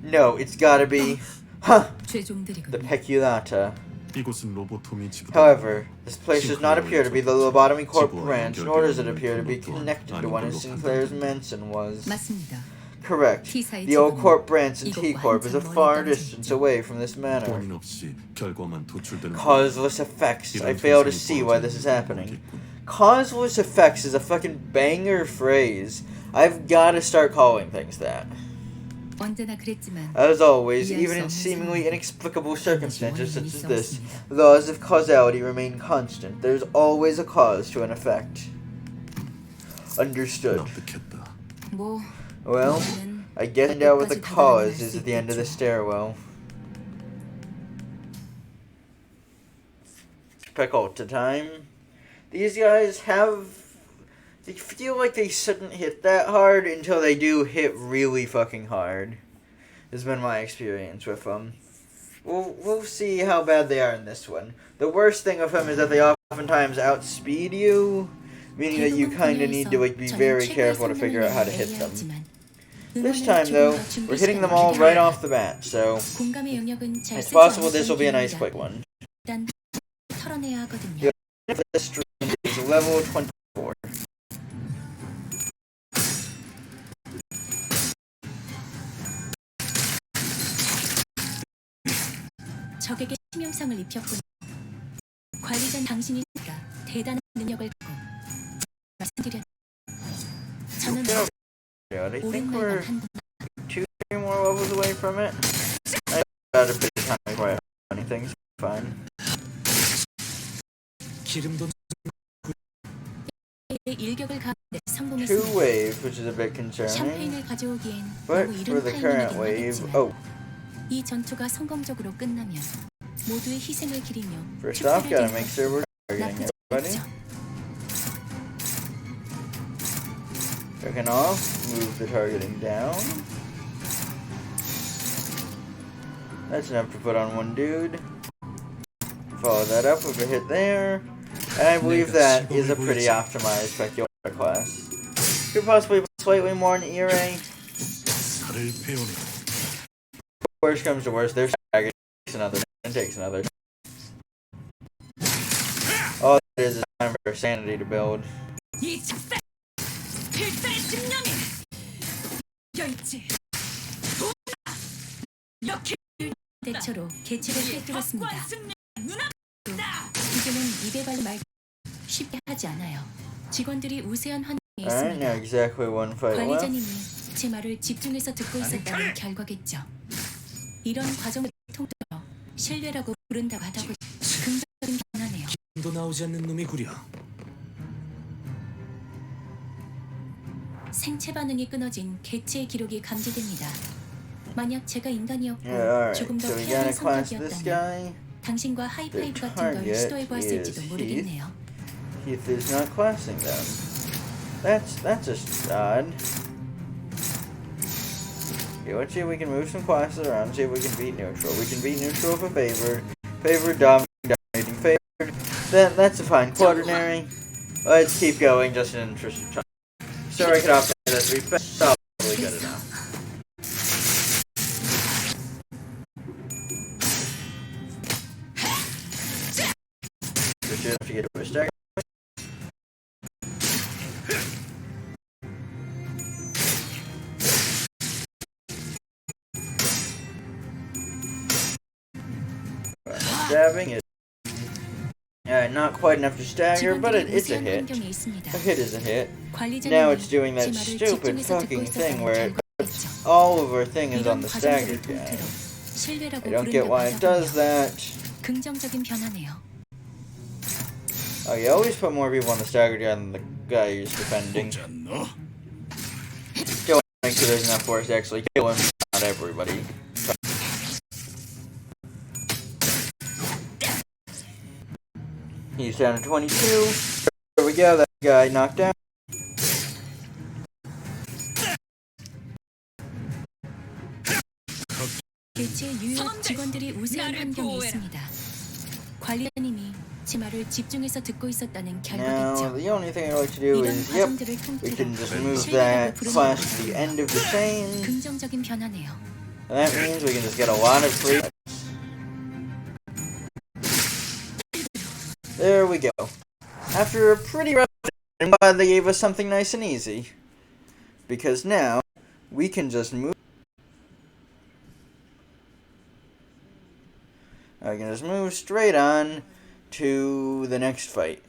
No, it's gotta be, the 죄종들이군요. Peculata. 이곳은 로보토미 지부. However, this place does not appear to be the Lobotomy Corp branch, nor does it appear to be connected to one as Sinclair's mansion was. 맞습니다. Correct. T사의 The old 지분은 Corp branch in 이곳과 T-Corp is a 한참 far 멀리 distance 떨어져 away from this manor. 본인 없이 결과만 도출되는. Causeless effects. I fail to see why this is happening. Causeless effects is a fucking banger phrase. I've gotta start calling things that. 언제나 그랬지만 As always, even in seemingly inexplicable circumstances such as this, laws of causality remain constant. There's always a cause to an effect. Understood. 납득했다. 뭐 Well, 우리는 I guess now what the cause is at the end of the stairwell. Peculta time. These guys they feel like they shouldn't hit that hard until they do hit really fucking hard. Has been my experience with them. We'll see how bad they are in this one. The worst thing of them is that they oftentimes outspeed you, meaning that you kind of need to be very careful to figure out how to hit them. This time though, we're hitting them all right off the bat, so it's possible this will be a nice quick one. 일단 털어내야 하거든요. This stream is level 24. 적에게 치명상을 입혔군. 관리자는 당신이니까 대단한 능력을 갖고 드렸. 저는 Yeah, I think 옳은 we're 말만 한 번. 2-3 more levels away from it. I got a bit of time before I have anything, so fine. 기름도 일격을 가는데 Two 성공했습니다. waves, which is a bit concerning. 샴페인을 가져오기엔 But 너무 for 이른 the current 타이밍이긴 wave, 하겠지만 oh, 이 전투가 성공적으로 끝나면 모두의 희생을 기리며 first off, 축하를 gotta 드리는 make sure we're targeting 나쁘지 everybody. 않죠. Checking off, move the targeting down. That's enough to put on one dude. Follow that up with a hit there. And I believe that is a pretty optimized Specular class. Could possibly put slightly more in ERA. 살을 베어내 Worst comes to worst, there's stagger takes another and takes another. All it is time for sanity to build. 이 작살 필살의 집념이 여있지 이렇게 대처로 개체를 꿰뚫었습니다. 확고한 승리 눈앞다. 이제는 입에 발린 말 쉽게 하지 않아요. 직원들이 우세한 환경에 Alright, now 있습니다. exactly one fight left. 관리자님이 제 말을 집중해서 듣고 있었다는 결과겠죠. 이런 과정을 통틀어 신뢰라고 부른다고 하다 보니 긍정적인 변화네요. 기름도 나오지 않는 놈이 구려. 생체 반응이 끊어진 개체의 기록이 감지됩니다. 만약 제가 인간이었고 Yeah, alright. 조금 더 So we 쾌활한 gotta class this 성격이었다면 guy. 당신과 하이파이브 The 같은 걸 target 시도해보았을지도 is 모르겠네요. Heath is not classing them. That's just odd. Okay, let's see if we can move some classes around, see if we can beat neutral. We can beat neutral if a favored. Favored, dominating, favored. Then that's a fine quaternary. Let's keep going just in interest of time. So I could opt out as we probably good enough. Just enough to get a stagger. Stabbing is not quite enough to stagger, but 직원들이 it's a 우세한 hit. 환경에 있습니다. A hit is a hit. 관리자님이 Now it's doing 제 that 말을 stupid 집중해서 듣고 fucking thing 있었다는 where it 결과겠죠. puts all of our thing is on 이런 the 과정들을 staggered 통틀어 guy. 신뢰라고 I don't get 부른다고 why it does 하더군요. that. 긍정적인 변화네요. Oh, you always put more people on the staggered guy than the guy who's defending. 보지 않나? Still make sure there's enough force to actually kill him, not everybody. He's down to 22. There we go, that guy knocked out. 개체 유효 직원들이 우세한 나를 환경에 보호해라. 있습니다. 관리자님이 제 말을 집중해서 듣고 있었다는 Now, 결과겠죠. the only thing I like to do 이런 is, yep, 과정들을 we 통틀어 can just move 신뢰라고 that 부르는 class to the end of the chain. 긍정적인 변화네요. And that means we can just get a lot of free. There we go. After a pretty rough, I'm glad they gave us something nice and easy. Because now, we can just move. I can just move straight on to the next fight.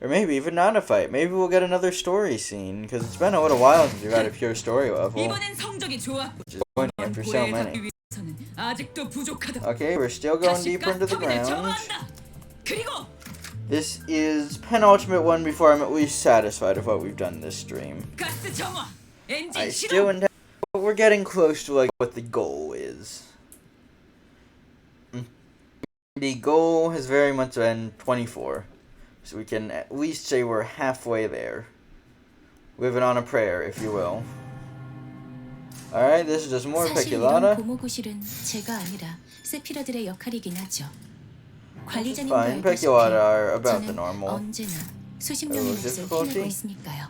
Or maybe even not a fight. Maybe we'll get another story scene. Because it's been a little while since we've had a pure story level. 이번엔 성적이 좋았고 Which is funny after so 고래에 many. 가기 위해서는 아직도 부족하다. Okay, we're still going 다시 deeper into the 가스터빈을 ground. 정화한다. 그리고 This is penultimate one before I'm at least satisfied with what we've done this stream. 가스 정화. 엔진 I still 시동. intend, but we're getting close to like what the goal is. The goal has very much been 24, so we can at least say we're halfway there. Living on a prayer, if you will. Alright, this is just more 사실 이런 Peculata. 보모구실은 제가 아니라 세피라들의 역할이긴 하죠. Fine, 관리자님도 Peculata are 알다시피 about the 저는 normal. 언제나 수십 명의 몫을 difficulty? 해내고 있으니까요.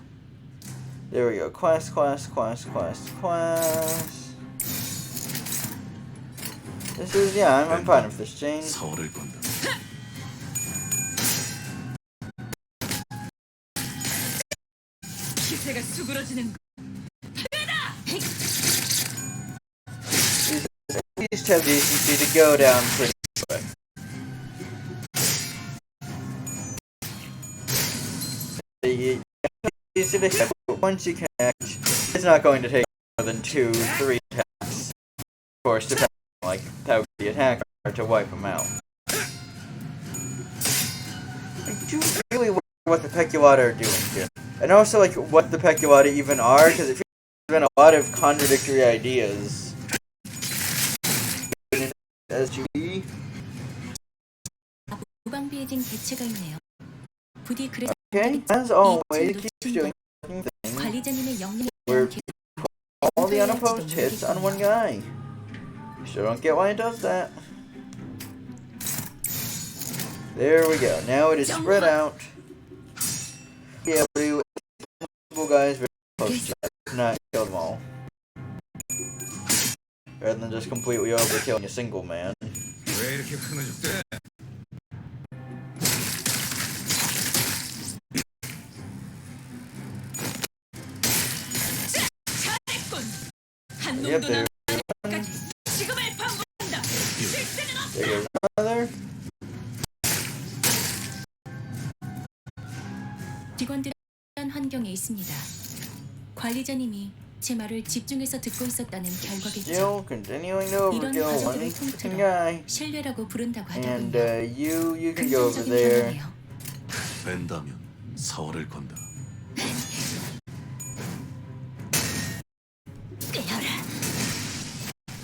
There we go. Class. This is, yeah, I'm fine with this chain. 사활을 건다. 기세가 수그러지는 거. These have decency to go down pretty quick. easy to hit, but once you connect, it's not going to take more than 2-3 attacks. Of course, depending on like how the attack are to wipe them out. I do really wonder what the Peculata are doing here. And also, like, what the Peculata even are, because it feels like there's been a lot of contradictory ideas. SGE? 무방비해진 개체가 있네요. 부디 그래서 Okay, as always, it keeps doing things. 관리자님의 영향이 We're all the unopposed hits on one guy. Sure don't get why it does that. There we go. Now it is spread out. Be able to multiple guys very close to it, not kill them all. Rather than just completely overkilling a single man. 왜 이렇게 끊어졌대? 잘했군. 한 Yep, 놈도 there, 남지 않을 때까지 지금을 반복한다. 쉴 새는 없다. there goes another. 직원들은 이런 환경에 있습니다. 관리자님이 제 말을 집중해서 듣고 있었다는 결과겠죠. Still continuing to 이런 overkill one 과정들을 second 통틀어 guy. 신뢰라고 부른다고 And 하더군요. you can go over 긍정적인 there. 경험이에요. 뺀다면 사활을 건다.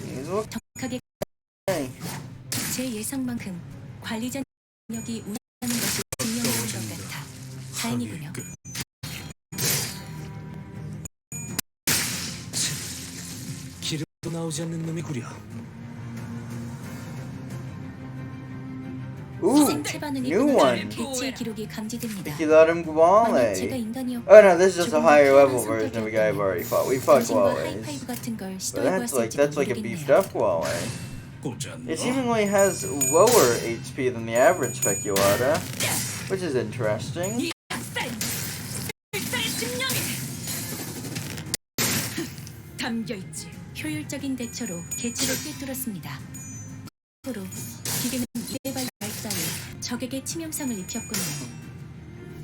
He's okay. 정확하게 제 예상만큼 관리자 능력이 우수하는 것이 증명되는 것 같아 다행이군요. 항해 끝. 기름도 나오지 않는 놈이 구려. Ooh, 생체 반응이 new 끊어져 one. 개체의 기록이 감지됩니다. Kilatum 만약 제가 Guale. 인간이었고 Oh no, this is just a higher level version of a guy I've already fought. We fought 당신과 Guales. 하이파이브 같은 걸 But 시도해보았을지 that's like a beefed 모르겠네요. up Guale. 꽂았나? It seemingly has lower HP than the average Speculata, which is interesting. 이 학살은 불살의 집념이 담겨 있지. 효율적인 대처로 개체를 꿰뚫었습니다. 으로 기계는 이레발 발사에 적에게 치명상을 입혔군요.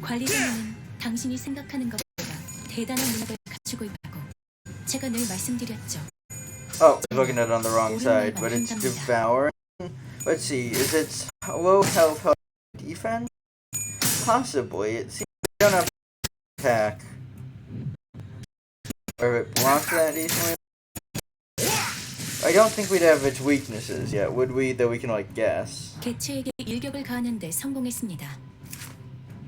관리자님은 당신이 생각하는 것보다 대단한 능력을 갖추고 있다고 제가 늘 말씀드렸죠. Oh, I was looking at it on the wrong side, but it's Devour. Let's see, is it low health, defense? Possibly. It seems we don't have attack. Or if it blocks that decently. I don't think we'd have its weaknesses yet, would we? That we can, like, guess. 개체에게 일격을 가하는데 성공했습니다.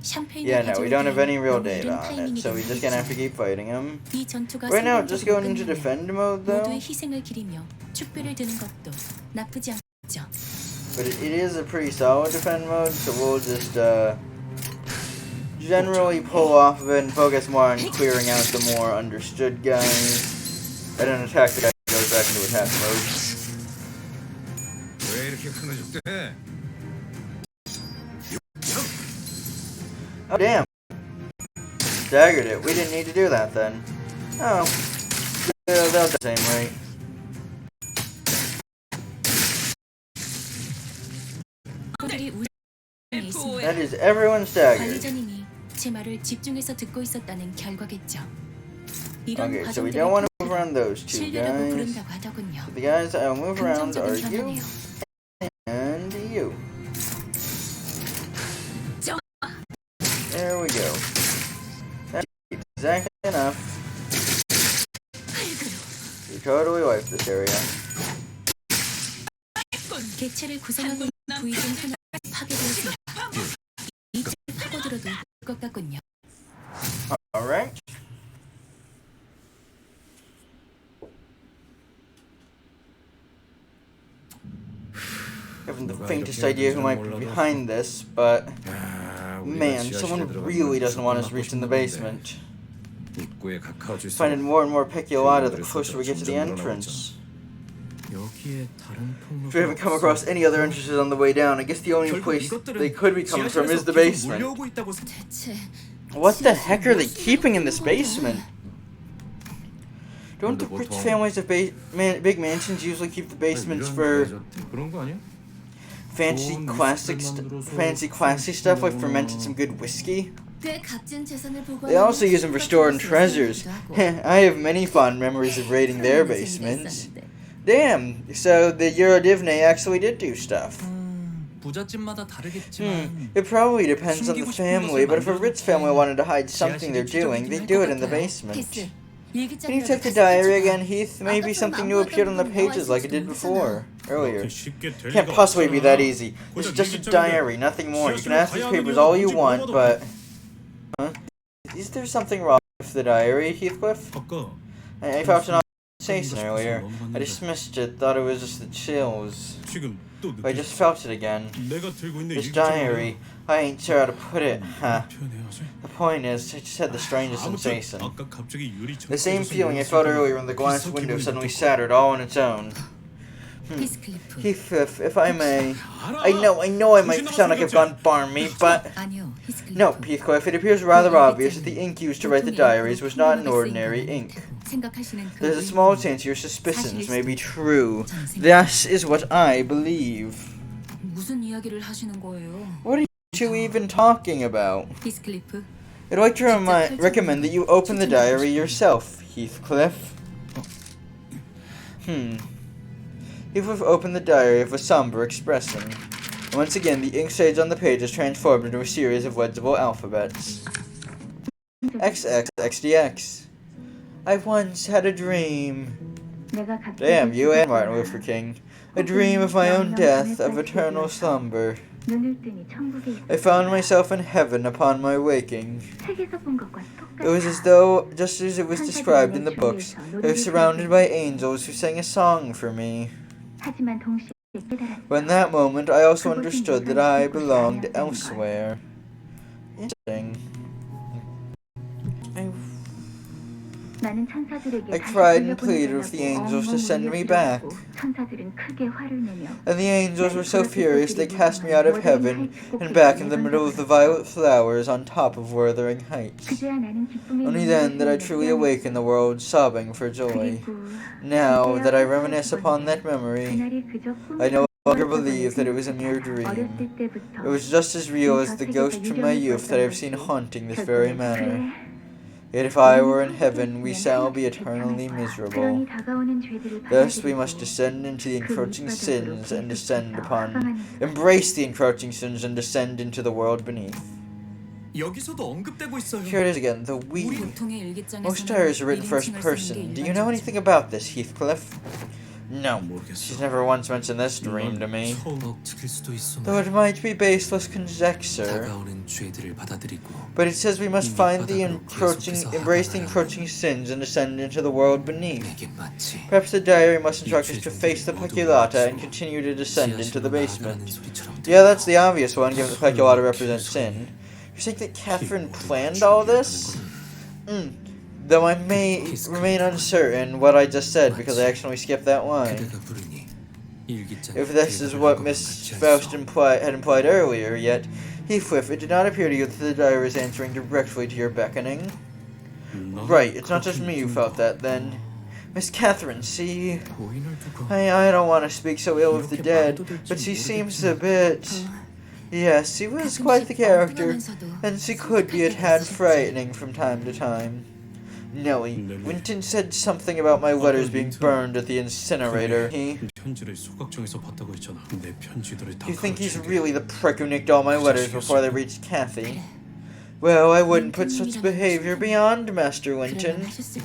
샴페인을 Yeah, no, we don't have any real 가져올 때 data 너무 on 이른 it, so we just gonna have to 타이밍이 keep fighting him. 이 전투가 Right now, just going into 성공적으로 defend 끝나면 mode, though. 모두의 희생을 기리며 축배를 드는 것도 나쁘지 않죠. But it is a pretty solid defend mode, so we'll just generally pull off of it and focus more on clearing out the more understood guys. And then attack the guy who goes back into attack mode. 왜 이렇게 끊어졌대? Oh damn! Staggered it. We didn't need to do that then. Oh. That was the same rate. 그들이 우리에 있습니다. That is everyone staggered. 관리자님이 제 말을 집중해서 듣고 있었다는 결과겠죠. 이런 Okay, so we 과정들을 don't want to move around those two 신뢰라고 guys. 부른다고 하더군요. The guys I'll move around are 긍정적인 you 경험이에요. and you. There we go. That's exactly enough. We totally wiped this area. 개체를 구성하고 있는 부위 중 하나 파괴되었습니다. 이제 파고들어도 될 것 같군요. Alright. Haven't the faintest idea who might be behind this, but man, someone really doesn't want us reached in the basement. 입구에 가까워질 수 Finding more and more Peculata the closer we get to the entrance. 여기에 다른 If we haven't come across any other entrances on the way down, I guess the only place they could be coming from is the basement. 대체 What the heck are they keeping in this basement? Don't the rich families of big mansions usually keep the basements for 그런 거 아니야? fancy classy stuff like fermented some good whiskey? 꽤 값진 재산을 They also use them for storing 친구가 treasures. 있었기도 하고. I have many fond memories of raiding their 그런 재미가 basements. 있었는데. Damn, so the Eurodivne actually did do stuff. 부잣집마다 다르겠지만 It probably depends on the 숨기고 싶은 family, 것을 but if a rich family wanted to hide something they're doing, they'd do it in the basement. 히스, Can you 일기장이라도 check the 다시 diary 펼쳐봐. again, Heath? Maybe something new appeared on the pages like it did before, earlier. 쉽게 될 Can't 리가 possibly be that 없잖아. easy. It's 고작 just a 일기장인데 diary, nothing more. You can ask these papers all you want, but... Huh? Is there something wrong with the diary, Heathcliff? 아까 I felt an sensation earlier. I dismissed it, thought it was just the chills. 지금 또 But I just felt it again. 내가 들고 있는 This diary, I ain't sure how to put it, huh? 표현해야지. The point is, I just had the strangest 아무튼 sensation. 아까 갑자기 유리 The same feeling I felt earlier when the glass window suddenly shattered all on its own. 히스클리프. Heathcliff, if I may, I know I might sound like I've gone barmy, but... 아니요, 히스클리프. No, Heathcliff, it appears rather obvious that the ink used to write the diaries was not an ordinary ink. 생각하시는 그 There's a small chance your suspicions may be true. This is what I believe. 무슨 이야기를 하시는 거예요? What are you two even talking about? 히스클리프. I'd like to recommend that you open the diary yourself, Heathcliff. Heathcliff opened the diary of a somber expression. Once again, the ink shades on the pages transformed into a series of legible alphabets. XXXDX. I once had a dream. Damn, you and Martin Luther King. A dream of my own death, of eternal slumber. I found myself in heaven upon my waking. It was as though, just as it was described in the books, I was surrounded by angels who sang a song for me. But in that moment, I also understood that I belonged elsewhere. Interesting. I cried and pleaded with the angels to send me back. And the angels were so furious they cast me out of heaven and back in the middle of the violet flowers on top of Wuthering Heights. Only then did I truly awaken the world, sobbing for joy. Now that I reminisce upon that memory, I no longer believe that it was a mere dream. It was just as real as the ghost from my youth that I have seen haunting this very manor. Yet if I were in heaven, we shall be eternally miserable. Thus we must descend into the encroaching sins and embrace the encroaching sins and descend into the world beneath. 여기서도 언급되고 있어요. Here it is again, the we. 보통의 일기장에서는 Most diaries are written first 1인칭을 person. 쓰는 게 Do you know anything about this, Heathcliff? No. She's never once mentioned this dream to me. 억측일 수도 있으나 Though it might be baseless conjecture. 다가오는 죄들을 받아들이고 But it says we must embrace the encroaching sins and descend into the world beneath. 내게 마치 Perhaps the diary must instruct us to face the peculata and continue to descend into the basement. Yeah, that's the obvious one, given the peculata represents sin. You think that Catherine planned all this? Though I may remain uncertain what I just said because I accidentally skipped that line. 그대가 부르니 일기장에 If this is what Miss Faust had implied earlier, yet, Heathcliff, it did not appear to you that the diary is answering directly to your beckoning. Right, it's not just me who felt that, then. Miss Catherine, see... 고인을 두고 I don't want to speak so ill of the dead, but she seems a bit... Yes, she was quite the character, and she could be a tad frightening from time to time. Nellie, Winton said something about my letters being burned at the incinerator. 편지를 소각청에서 봤다고 했잖아. 내 편지들을 다 Do you think he's 가르치게. really the prick who nicked all my letters before they reached Kathy? Well, I wouldn't put such behavior beyond Master Winton. 하셨을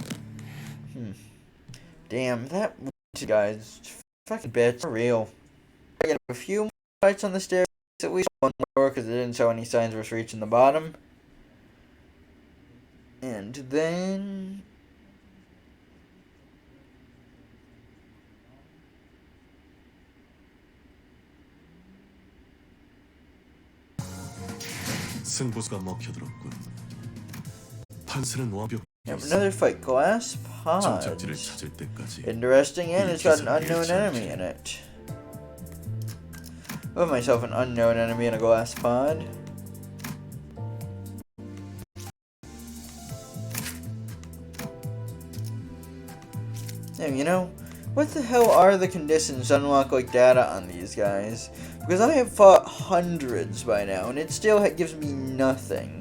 Damn, that Winton guy's fucking bitch. For real. I got a few more fights on the stairs, at least one more, because it didn't show any signs of us reaching the bottom. And then... 승부수가 먹혀들었군. 판세는 완벽. Yep, another fight. Glass 정착지를 pods. 찾을 때까지. Interesting, and it's got an unknown enemy in it. I love myself an unknown enemy in a glass pod. Damn, you know, what the hell are the conditions to unlock like data on these guys? Because I have fought hundreds by now, and it still gives me nothing.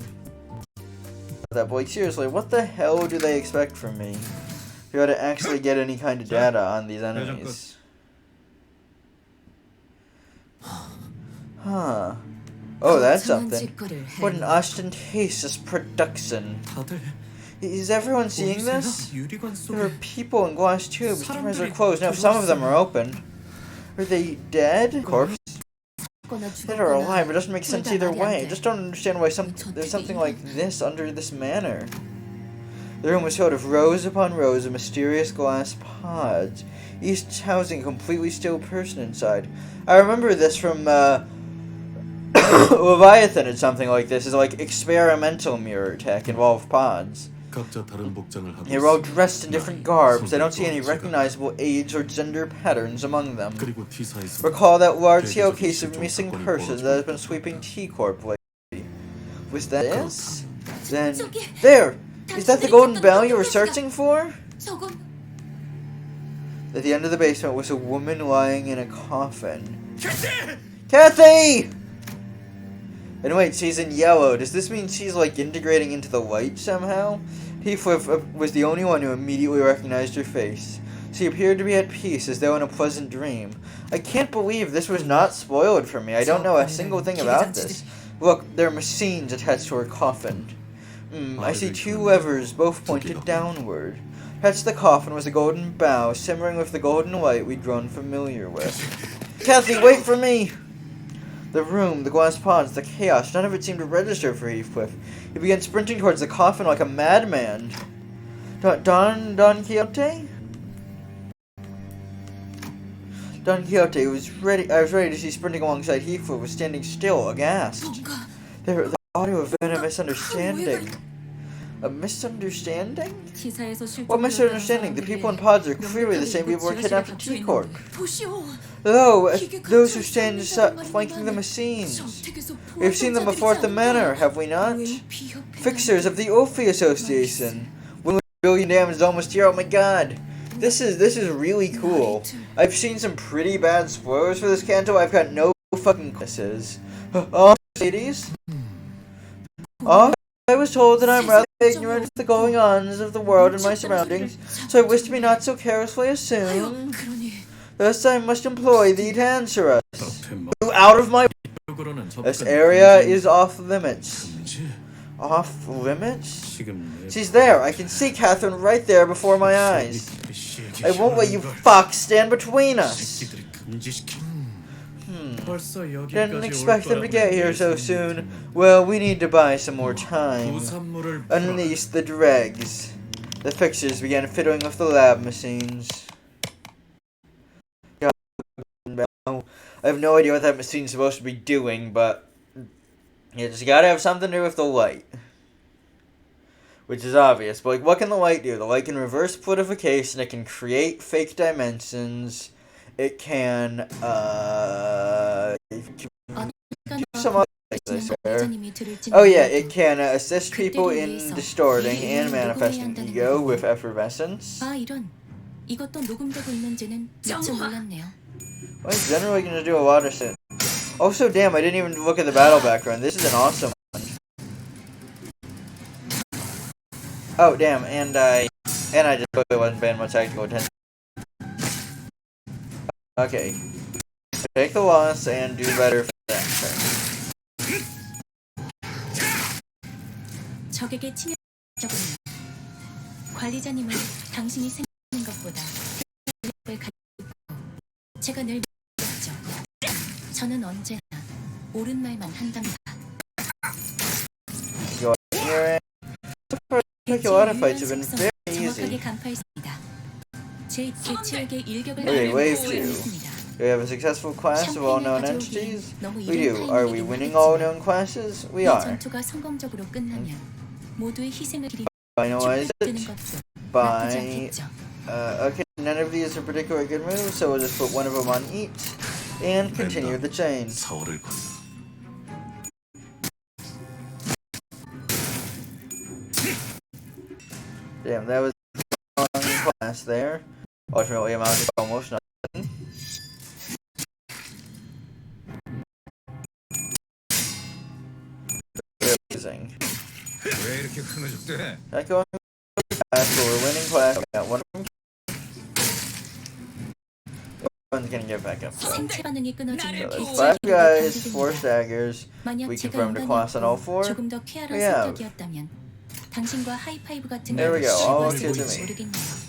that, but like seriously, what the hell do they expect from me? If you to actually get any kind of data on these enemies. Huh. Oh, that's something. What an ostentatious production. 다들 Is everyone seeing 보이세요? this? 유리관 There are 속에 people in glass tubes. Cameras are 사람들이 closed. Now, some of them are open. Are they dead? Corpse? Dead or alive? It doesn't make sense either way. I just don't understand why there's something like this under this manor. The room was filled with rows upon rows of mysterious glass pods, each housing a completely still person inside. I remember this from Leviathan or something like this. Is like experimental mirror tech involved pods. 각자 다른 복장을 하고 They're all 있습니다. dressed in different garbs. I don't see any recognizable age or gender patterns among them. 그리고 T사에서 Recall that large-scale case of missing persons that has been sweeping T-Corp lately. Was that this? Then... There! Is that the golden bell you were searching for? 저건 At the end of the basement was a woman lying in a coffin. Kathy! And wait, she's in yellow. Does this mean she's like integrating into the light somehow? Heathcliff was the only one who immediately recognized her face. She appeared to be at peace, as though in a pleasant dream. I can't believe this was not spoiled for me. I don't know a single thing about this. Look, there are machines attached to her coffin. I see two levers, both pointed downward. Attached to the coffin was a golden bow, simmering with the golden light we'd grown familiar with. Kathy, wait for me! The room, the glass pods, the chaos, none of it seemed to register for Heathcliff. He began sprinting towards the coffin like a madman. Don Quixote? Don Quixote was ready. I was ready to see sprinting alongside Heathcliff was standing still, aghast. 뭔가 The audio of a misunderstanding. A misunderstanding? 기사에서 실종. What misunderstanding? The people in pods are clearly the same people who were kidnapped at T-Corp. 보시오. Oh, those who stand flanking the machines. We've seen them before at the manor, have we not? Fixers of the Ophi Association. 1 billion damage is almost here. Oh my god. This is really cool. I've seen some pretty bad spoilers for this canto. I've got no fucking guesses. Oh, ladies. Oh, I was told that I'm rather ignorant of the going-ons of the world and my surroundings, so I wish to be not so carelessly assumed. Thus I must employ thee to answer us. You out of my... This area is off limits. 금지? Off limits? 지금 내 She's there. I can see Catherine right there before my eyes. 씨에게 I won't let you 걸 fucks stand between us. 새끼들이 금지시킨. 벌써 Didn't 여기까지 expect them to 올 get here so soon. Well, we need to buy some more time. 부산물을 Unleash the dregs. The fixers began fiddling with the lab machines. I have no idea what that machine's supposed to be doing, but you just gotta have something to do with the light. Which is obvious, but like, what can the light do? The light can reverse fluidification, it can create fake dimensions, it can, some other things, I swear. Oh yeah, it can assist people in distorting and manifesting ego with effervescence. 아 이런. 이것도 녹음되고 있는지는 미처 몰랐네요. Well, it's generally gonna do a lot of shit. Also, damn, I didn't even look at the battle background. This is an awesome one. Oh, damn, and I just really wasn't paying much tactical attention. Okay. Take the loss and do better for that turn. 적에게 침입적은 관리자님은 당신이 생각하는 것보다 을 가지고 있고 제가 늘 믿었죠. 저는 언제나 옳은 말만 한답니다. Here, a lot of fights have been very 정확하게 easy. 간파했습니다. 제 개체에게 일격을 Okay, wave two. 했습니다. Do we have a successful class of all known entities? We do. Are we winning all known classes? We 이 are. 전투가 성공적으로 끝나면 모두의 희생을 기리 Finalize 뜨는 it 것도 나쁘지 by... 않겠죠. Okay, none of these are particularly good moves, so we'll just put one of them on each and continue the chain. 사월을 건 Damn, that was a long class there. Ultimately amounted to almost nothing. Amazing. 왜 이렇게 흐느적대? That going fast, but we're winning class. We got one of them. One's gonna get back up. So 생체 반응이 끊어지는 there's 개체 5 guys, 감지됩니다. 4 staggers. 만약 We 제가 confirmed a class on all 4. 조금 더 쾌활한 Yeah. 성격이었다면 당신과 하이파이브 같은 There we go. 즐거운 All kids 즐거운지 are me. 모르겠네요.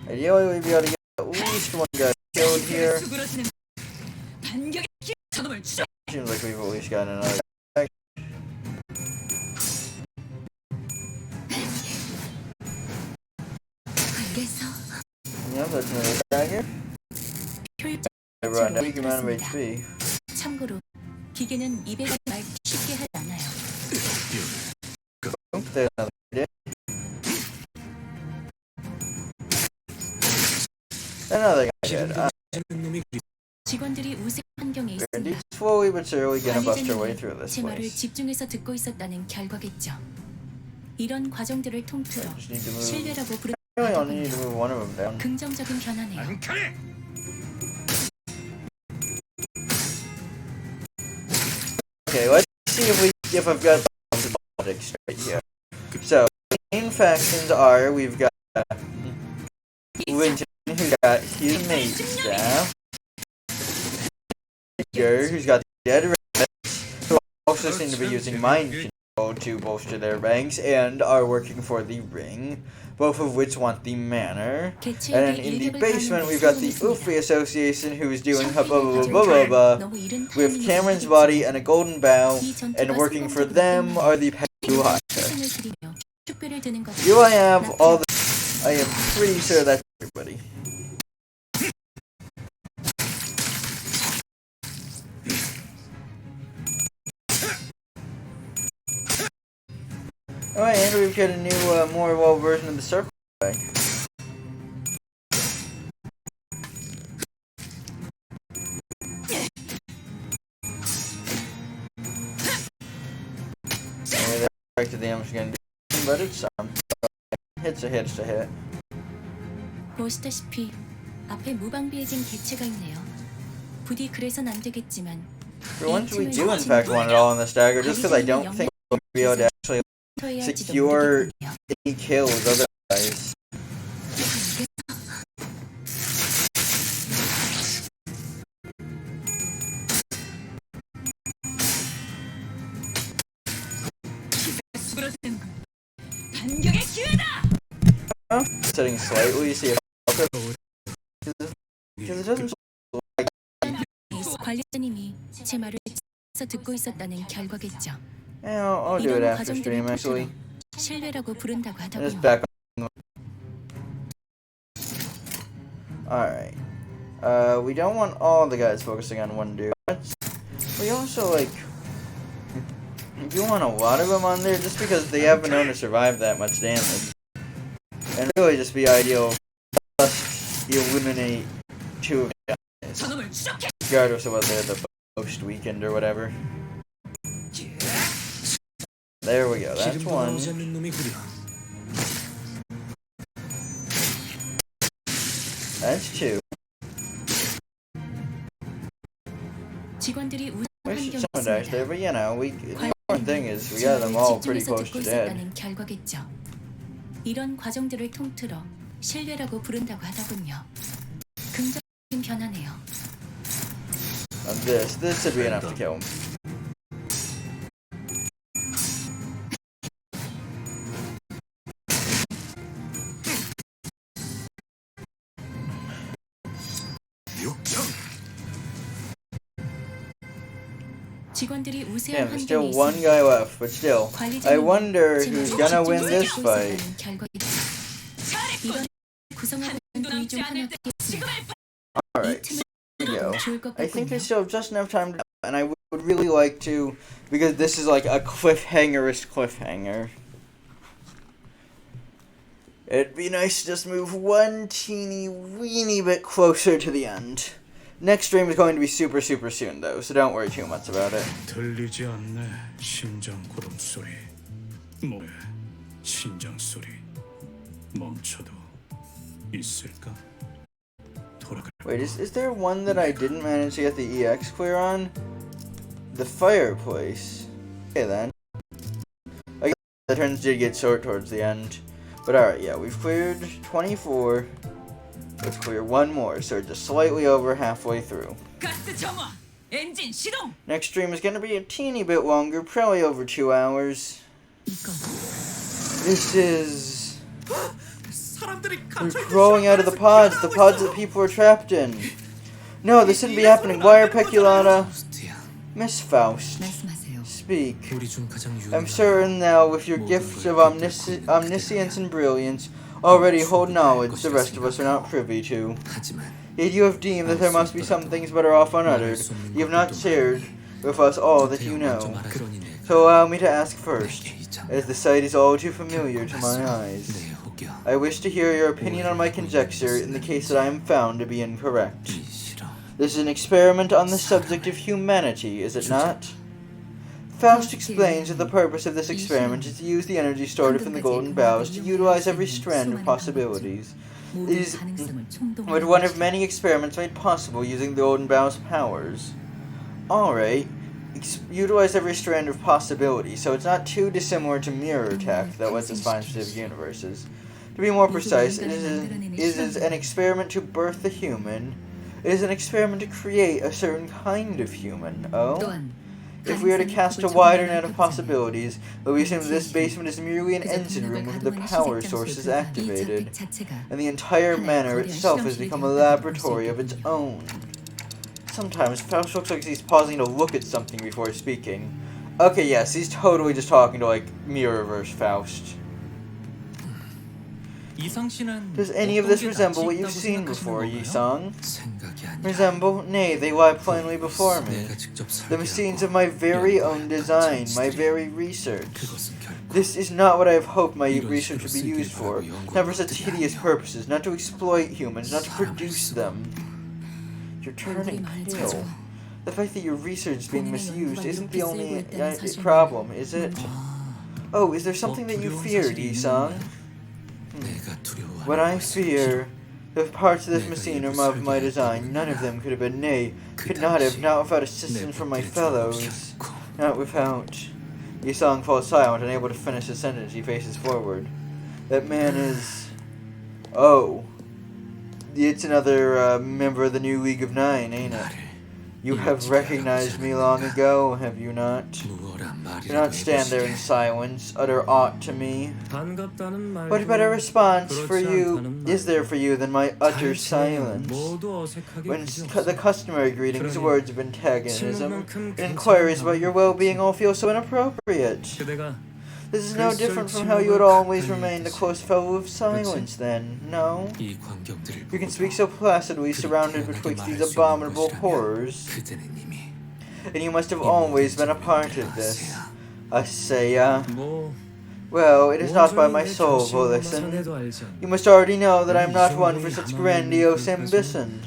Ideally, we'd be able to get at least one guy killed here. 수그러지는 반격의 기 저놈을 쳐. Seems like we've at least gotten another guy. 그래서 Yep, that's another stagger. 효율적 I brought down a weak amount of 그렇습니다. HP. 참고로 기계는 입에 갈 말 쉽게 하지 않아요. There's another hit. Another guy dead. 재밌는 놈이 그리 직원들이 우세 환경에 We're 있습니다. indeed slowly but surely gonna bust our way through 관리자님이 this 제 말을 place. 집중해서 듣고 있었다는 결과겠죠. 이런 과정들을 통틀어 Just need to move. 신뢰라고 I really only need to 부르는 move one of them down. 긍정적인 변화네요. Okay, let's see if I've got the logic straight here. So, main factions are we've got Winton, who got his mate staff, Edgar, who's got the dead reds, who also seem to be using mind control to bolster their ranks and are working for the ring, both of which want the manor. And then in the basement, we've got the Ufri Association, who is doing blah blah blah blah blah with Cameron's body and a golden bow, and working for them are the UI. Do I have all the... I am pretty sure that's everybody. Alright, and we've got a new, more evolved version of the circle. Maybe that's the damage gonna do, but it's some. Hit's a hit. 보시다시피 앞에 무방비해진 개체가 있네요. 부디 그래선 안 되겠지만 For once we do in fact want it all on the stagger, just because I don't think we'll be able to actually 해야지도 secure 모르겠군요. any kills otherwise. 수그러지는 반격의 기회다. Setting slightly, see if because it doesn't 관리자님이 제 말을 듣고 있었다는 결과겠죠. yeah, I'll do it 이런 after stream 과정들을 actually. 통틀어 신뢰라고 부른다고 Just 하더군요. back on. Alright. We don't want all the guys focusing on one dude. We also like you want a lot of them on there just because they haven't known to survive that much damage. And really just be ideal plus you eliminate 2 of the guys. 저놈을 추적해. Regardless of whether they're the post weekend or whatever. There we go, that's 기름도 one. 나오지 않는 놈이 그리 That's 2. 직원들이 우세 Wish 환경에 someone died there, 있습니다. but you know, the important thing is we got them all pretty close to dead. 있었다는 결과겠죠. 이런 과정들을 통틀어 신뢰라고 부른다고 하더군요. 긍정적인 변화네요. This should be enough to kill him. 직원들이 우세한 Damn, there's 환경에 still one 있습니다. guy left, but still. I wonder 제 who's 말을 gonna win 집중해서 this 듣고 fight. 있었다는 결과겠죠. 잘했군. 이런 구성하고 있는 부위 중 하나가 있습니다. Alright, here we go. 좋을 것 I think 같군요. they still have just enough time to, and I would really like to, because this is like a cliffhangerist cliffhanger. It'd be nice to just move one teeny weeny bit closer to the end. Next stream is going to be super soon though, so don't worry too much about it. 들리지 않네. 심장 고름 소리. 뭐래? 심장 소리. 멈춰도 있을까? 돌아갈. Wait, is there one that I didn't manage to get the EX clear on? The fireplace. Okay then. I guess the turns did get short towards the end. But alright, yeah, we've cleared 24. Let's clear one more, so we're just slightly over halfway through. 가스 정화. 엔진 시동. Next stream is gonna be a teeny bit longer, probably over 2 hours. This is... 사람들이 We're crawling out of the pods that people are trapped in. No, this shouldn't be happening. Why are Peculata? 호스트야. Miss Faust, 말씀하세요. speak. 우리 중 가장 I'm 유능한 certain now, with your gifts of omniscience and brilliance, already hold knowledge the rest of us are not privy to. 하지만 Yet you have deemed that there must be some things better off unuttered. You have not shared with us all that you know. 그러니 내가 So allow me to ask first, 내게 이 장- as the sight is all too familiar to my eyes. 내 혹여 I wish to hear your opinion on my conjecture in the case that I am found to be incorrect. 이 실험 This is an experiment on the subject of humanity, is it not? Faust explains that the purpose of this experiment is to use the energy stored within the golden boughs to utilize every strand of possibilities. 모든 is 가능성을 총동원하는 With one of 것이죠. many experiments made possible using the golden bough's powers. Alright, utilize every strand of possibilities, so it's not too dissimilar to Mirror Tech that lets us find specific universes. To be more precise, it is an experiment to birth the human. It is an experiment to create a certain kind of human. Oh? 또한 If we are to cast a wider net of possibilities, but we assume that this basement is merely an engine room with the power sources activated, and the entire manor itself has become a laboratory of its own. Sometimes Faust looks like he's pausing to look at something before speaking. Okay, yes, he's totally just talking to, like, Mirrorverse Faust. Does any of this resemble what you've seen before, Yi-sung? 생각이 아니라 Resemble? Nay, they lie plainly before me. 내가 직접 The machines of my very own design, my very research. 그것은 결코 This is not what I have hoped my research would be used for. Not for such hideous purposes, not to exploit humans, not to produce them. You're turning pale. The fact that your research is being misused isn't the only problem, is it? Oh, is there something that you feared, Yi-sung? 내가 두려워하는 What I 것은 fear, the parts of this machine are of my design. None of them could have been, nay, could not have, not without assistance from my fellows. Not without. Yi-sung falls silent, unable to finish his sentence. He faces forward. That man is... Oh. It's another member of the new League of Nine, ain't it? You have recognized me long ago, have you not? Do not stand there in silence, utter aught to me. What better response for you is there for you than my utter silence? When the customary greetings, words of antagonism, and inquiries about your well-being all feel so inappropriate. This is no different from how you had always remained a close fellow of silence then, no? 이 광경들을 You can speak so placidly surrounded betwixt these abominable horrors, 그대는 이미 and you must have always been a part of this. Asaya. Well, it is not by my soul, Volison. You must already know that I am not one for such grandiose ambition.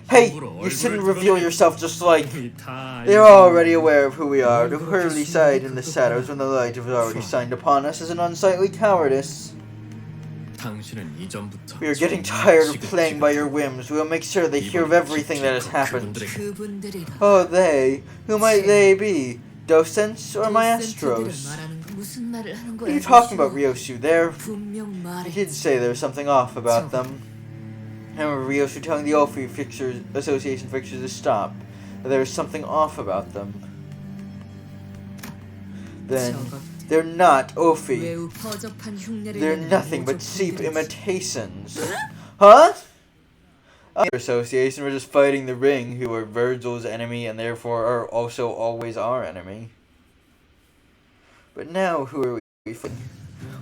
Hey, you shouldn't reveal yourself just like... They are already aware of who we are. To hurriedly side in the shadows when the light has already shined upon us is an unsightly cowardice. We are getting tired of playing by your whims. We will make sure they hear of everything that has happened. 그분들이라. Oh, they? Who might they be? Docents or maestros? 무슨 말을 하는 What are 거야? you talking about, Ryoshu? 분명 You 말해. did say there was something off about them. I remember Ryoshu telling the Ophi Association fixers to stop. That there was something off about them. Then, they're not Ophi. 매우 허접한 흉내를 They're 내는 nothing but 모조 cheap 분들이지. imitations. Huh? Other association were just fighting the Ring, who are Virgil's enemy and therefore are also always our enemy. But now, who are we fighting?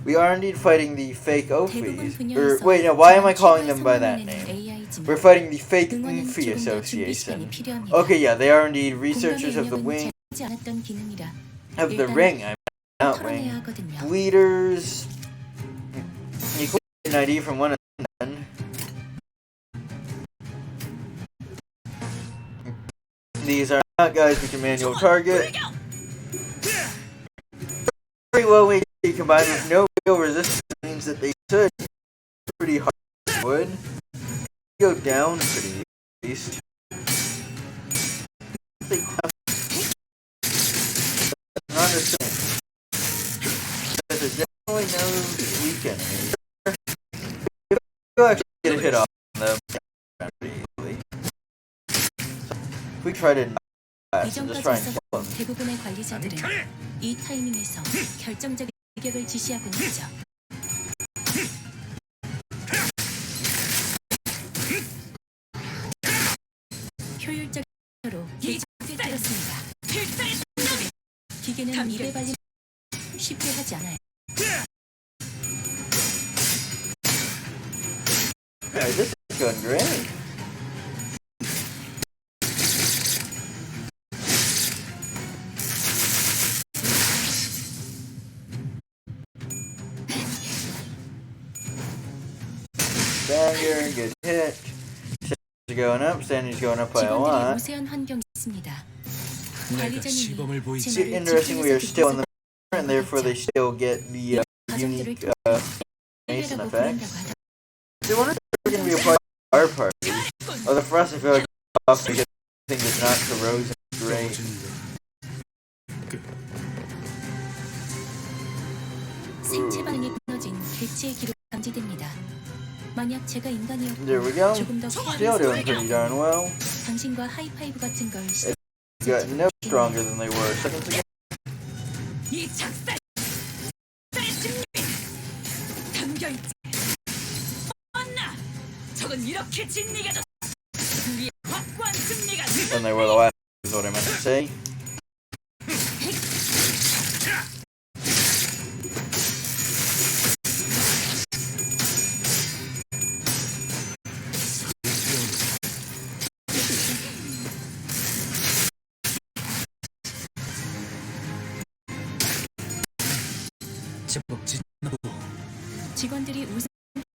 We are indeed fighting the fake Ophies. Or, wait, no, why am I calling them by that name? We're fighting the fake Ophi Association. Okay, yeah, they are indeed researchers of the Wing, of the Ring, not Wing. Leaders. You can get an ID from one of them. These are not guys we can manual target. Very well we combined with no real resistance means that they should pretty hard would. go down pretty at least. They not understand. There's definitely no weak enemies. You'll actually get a hit off them pretty easily. If we try to so just try and 이전까지 kill 있었던 them. 대부분의 관리자들은 이 타이밍에서 결정적인 공격을 지시하곤 했죠. 효율적으로 개체를 때렸습니다. 기계는 입에 발림 쉽게 하지 않아요. Alright, this is going great. Dagger, good hit. Standards going up, standards going up by a 직원들이 lot. 우세한 환경이 있습니다. 내가 관리자님이 시범을 보이지. 제 말을 Interesting, we are 집중해서 still in the 듣고 and therefore they still get the 가정들을 unique Mason 통해라고 effect. 부른다고 하다. So I wonder if they're going to be a part of our party. Although for us, I feel like off because I think it's not corrosive great. 생체 반응이 끊어진 개체의 기록 감지됩니다. 만약 제가 There we 인간이었고 go. 조금 더 Still doing pretty darn well. 당신과 하이파이브 같은 걸 Got no stronger than they were seconds ago. 이 작살 심리 담겨있지. 언나 저건 이렇게 진리가 우리의 확고한 승리가 Than they were the last is what I meant to say. 제법 진나고 직원들이 우선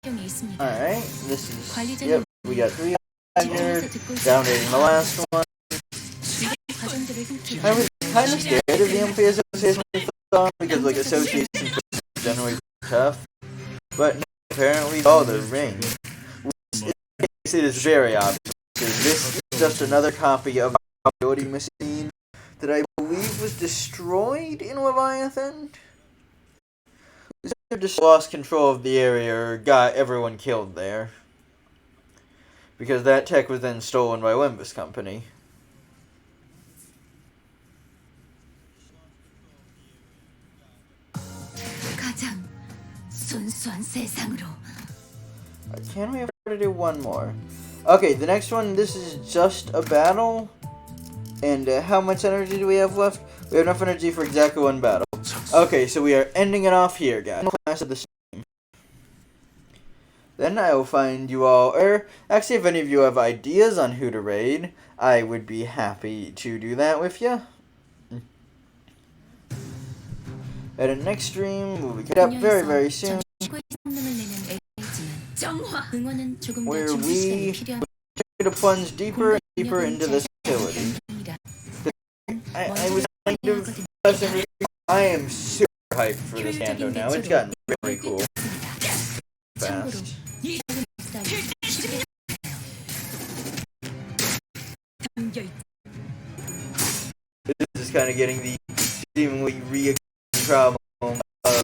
환경에 있습니다. Alright, this is. 관리자님 Yep, we got 3 집중해서 Dagger, 듣고 dominating the last one. 과정들을 I 훑기 was kind of scared of the MP association because like associations are generally tough, but apparently the ring. It is very obvious. This is just another copy of our ability machine that I believe was destroyed in Leviathan. They just lost control of the area or got everyone killed there. Because that tech was then stolen by Limbus Company. 가장 순수한 세상으로 Can we afford to do one more? Okay, the next one, this is just a battle. And how much energy do we have left? We have enough energy for exactly one battle. Okay, so we are ending it off here, guys. Class of the same. Then I will find you all, or actually if any of you have ideas on who to raid, I would be happy to do that with you. At the next stream, we'll be up very, very soon. 최고의 성능을 내는 LG는 정화 응원은 조금 더 Where 준비 시간이 we 필요합니다. to plunge deeper and deeper into this facility. I was kind of I am super hyped for this Hando now. It's gotten very cool. Fast. 담겨있지. This is kind of getting the seemingly reoccurring problem of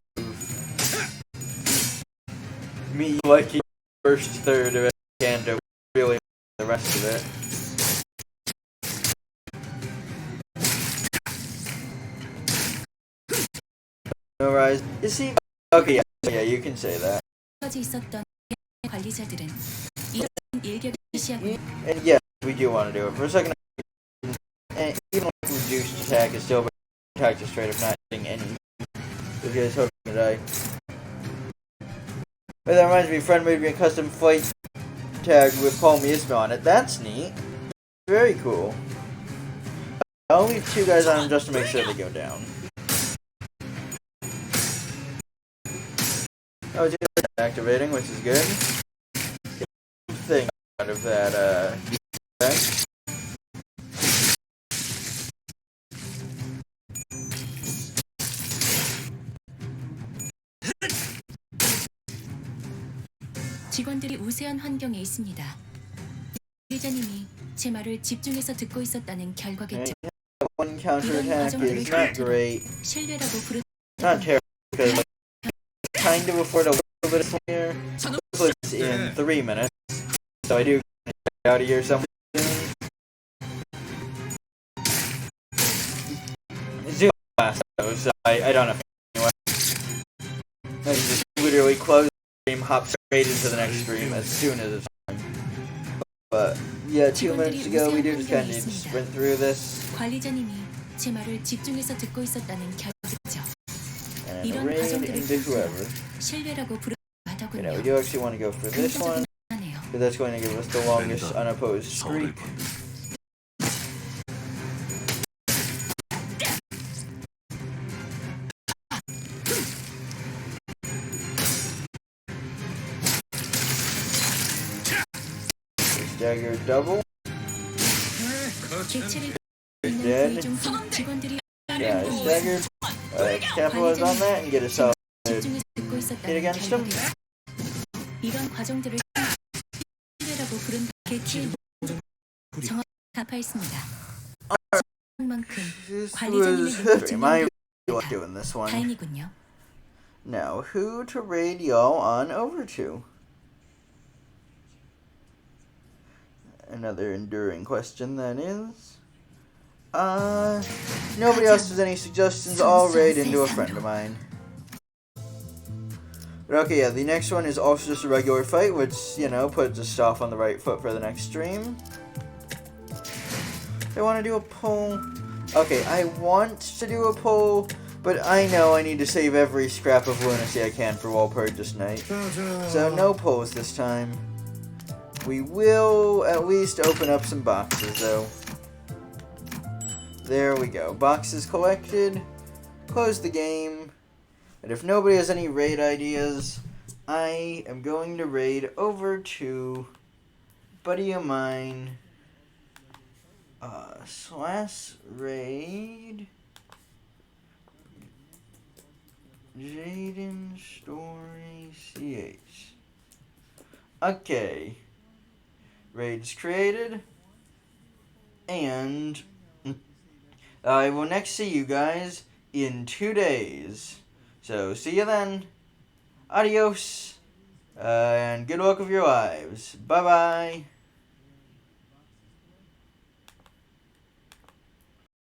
me liking the first third of Hando, really the rest of it. No rise. You see? Okay, yeah, you can say that. 까지 있었던 관리자들은 이런 일격을 시하고 And yes, we do want to do it. For a second, and even like reduced attack is still attack just straight up not hitting any. This guy's hoping to die. But that reminds me, friend made me a custom flight tag with Paul Miasma on it. That's neat. Very cool. I'll leave 2 guys on him just to make sure they go down. Oh, it's activating, which is good. Thing out of that, effect. 직원들이 우세한 환경에 있습니다. 관리자님이 제 말을 집중해서 듣고 있었다는 결과겠죠. One counterattack is not great. 신뢰라고 부르. Not terrible, because like, kind of afford a little bit of here. It's in 3 minutes, so I do get out of here somewhere soon. Zoom last though, so I don't have anyway. I can just literally close the stream, hop straight into the next stream as soon as it's done. But yeah, 2 minutes ago we do just kind of need to sprint through this. 관리자님이 제 말을 집중해서 듣고 있었다는 결과겠죠. And 이런 raid 과정들을 into whoever. 신뢰라고 부르. You know, we do actually want to go for this one, because that's going to give us the longest unopposed 서울을 streak. 건넨다. Dagger double. 개체를 Dead. 직원들이 Yeah, staggered. Capitalize on that and get us out. 집중해서 듣고 Hit 있었다는 against him. 결과겠죠. 이런 과정들을 신뢰라고 부른 개체의 정확히 간파했습니다. 만큼 This 관리자님의 was 능력증이 my luck doing this one. 다행이군요. Now, who to raid y'all on over to? Another enduring question that is. Nobody else has any suggestions. I'll raid into a friend of mine. But okay, yeah, the next one is also just a regular fight, which, you know, puts us off on the right foot for the next stream. I want to do a poll. Okay, I want to do a poll, but I know I need to save every scrap of lunacy I can for Wall Purchase Night. So no polls this time. We will at least open up some boxes, though. There we go. Boxes collected. Close the game. And if nobody has any raid ideas, I am going to raid over to buddy of mine. Slash raid Jaden Story CH. Okay. Raids created. And I will next see you guys in 2 days. So, see you then. Adios. And good luck with your lives. Bye-bye.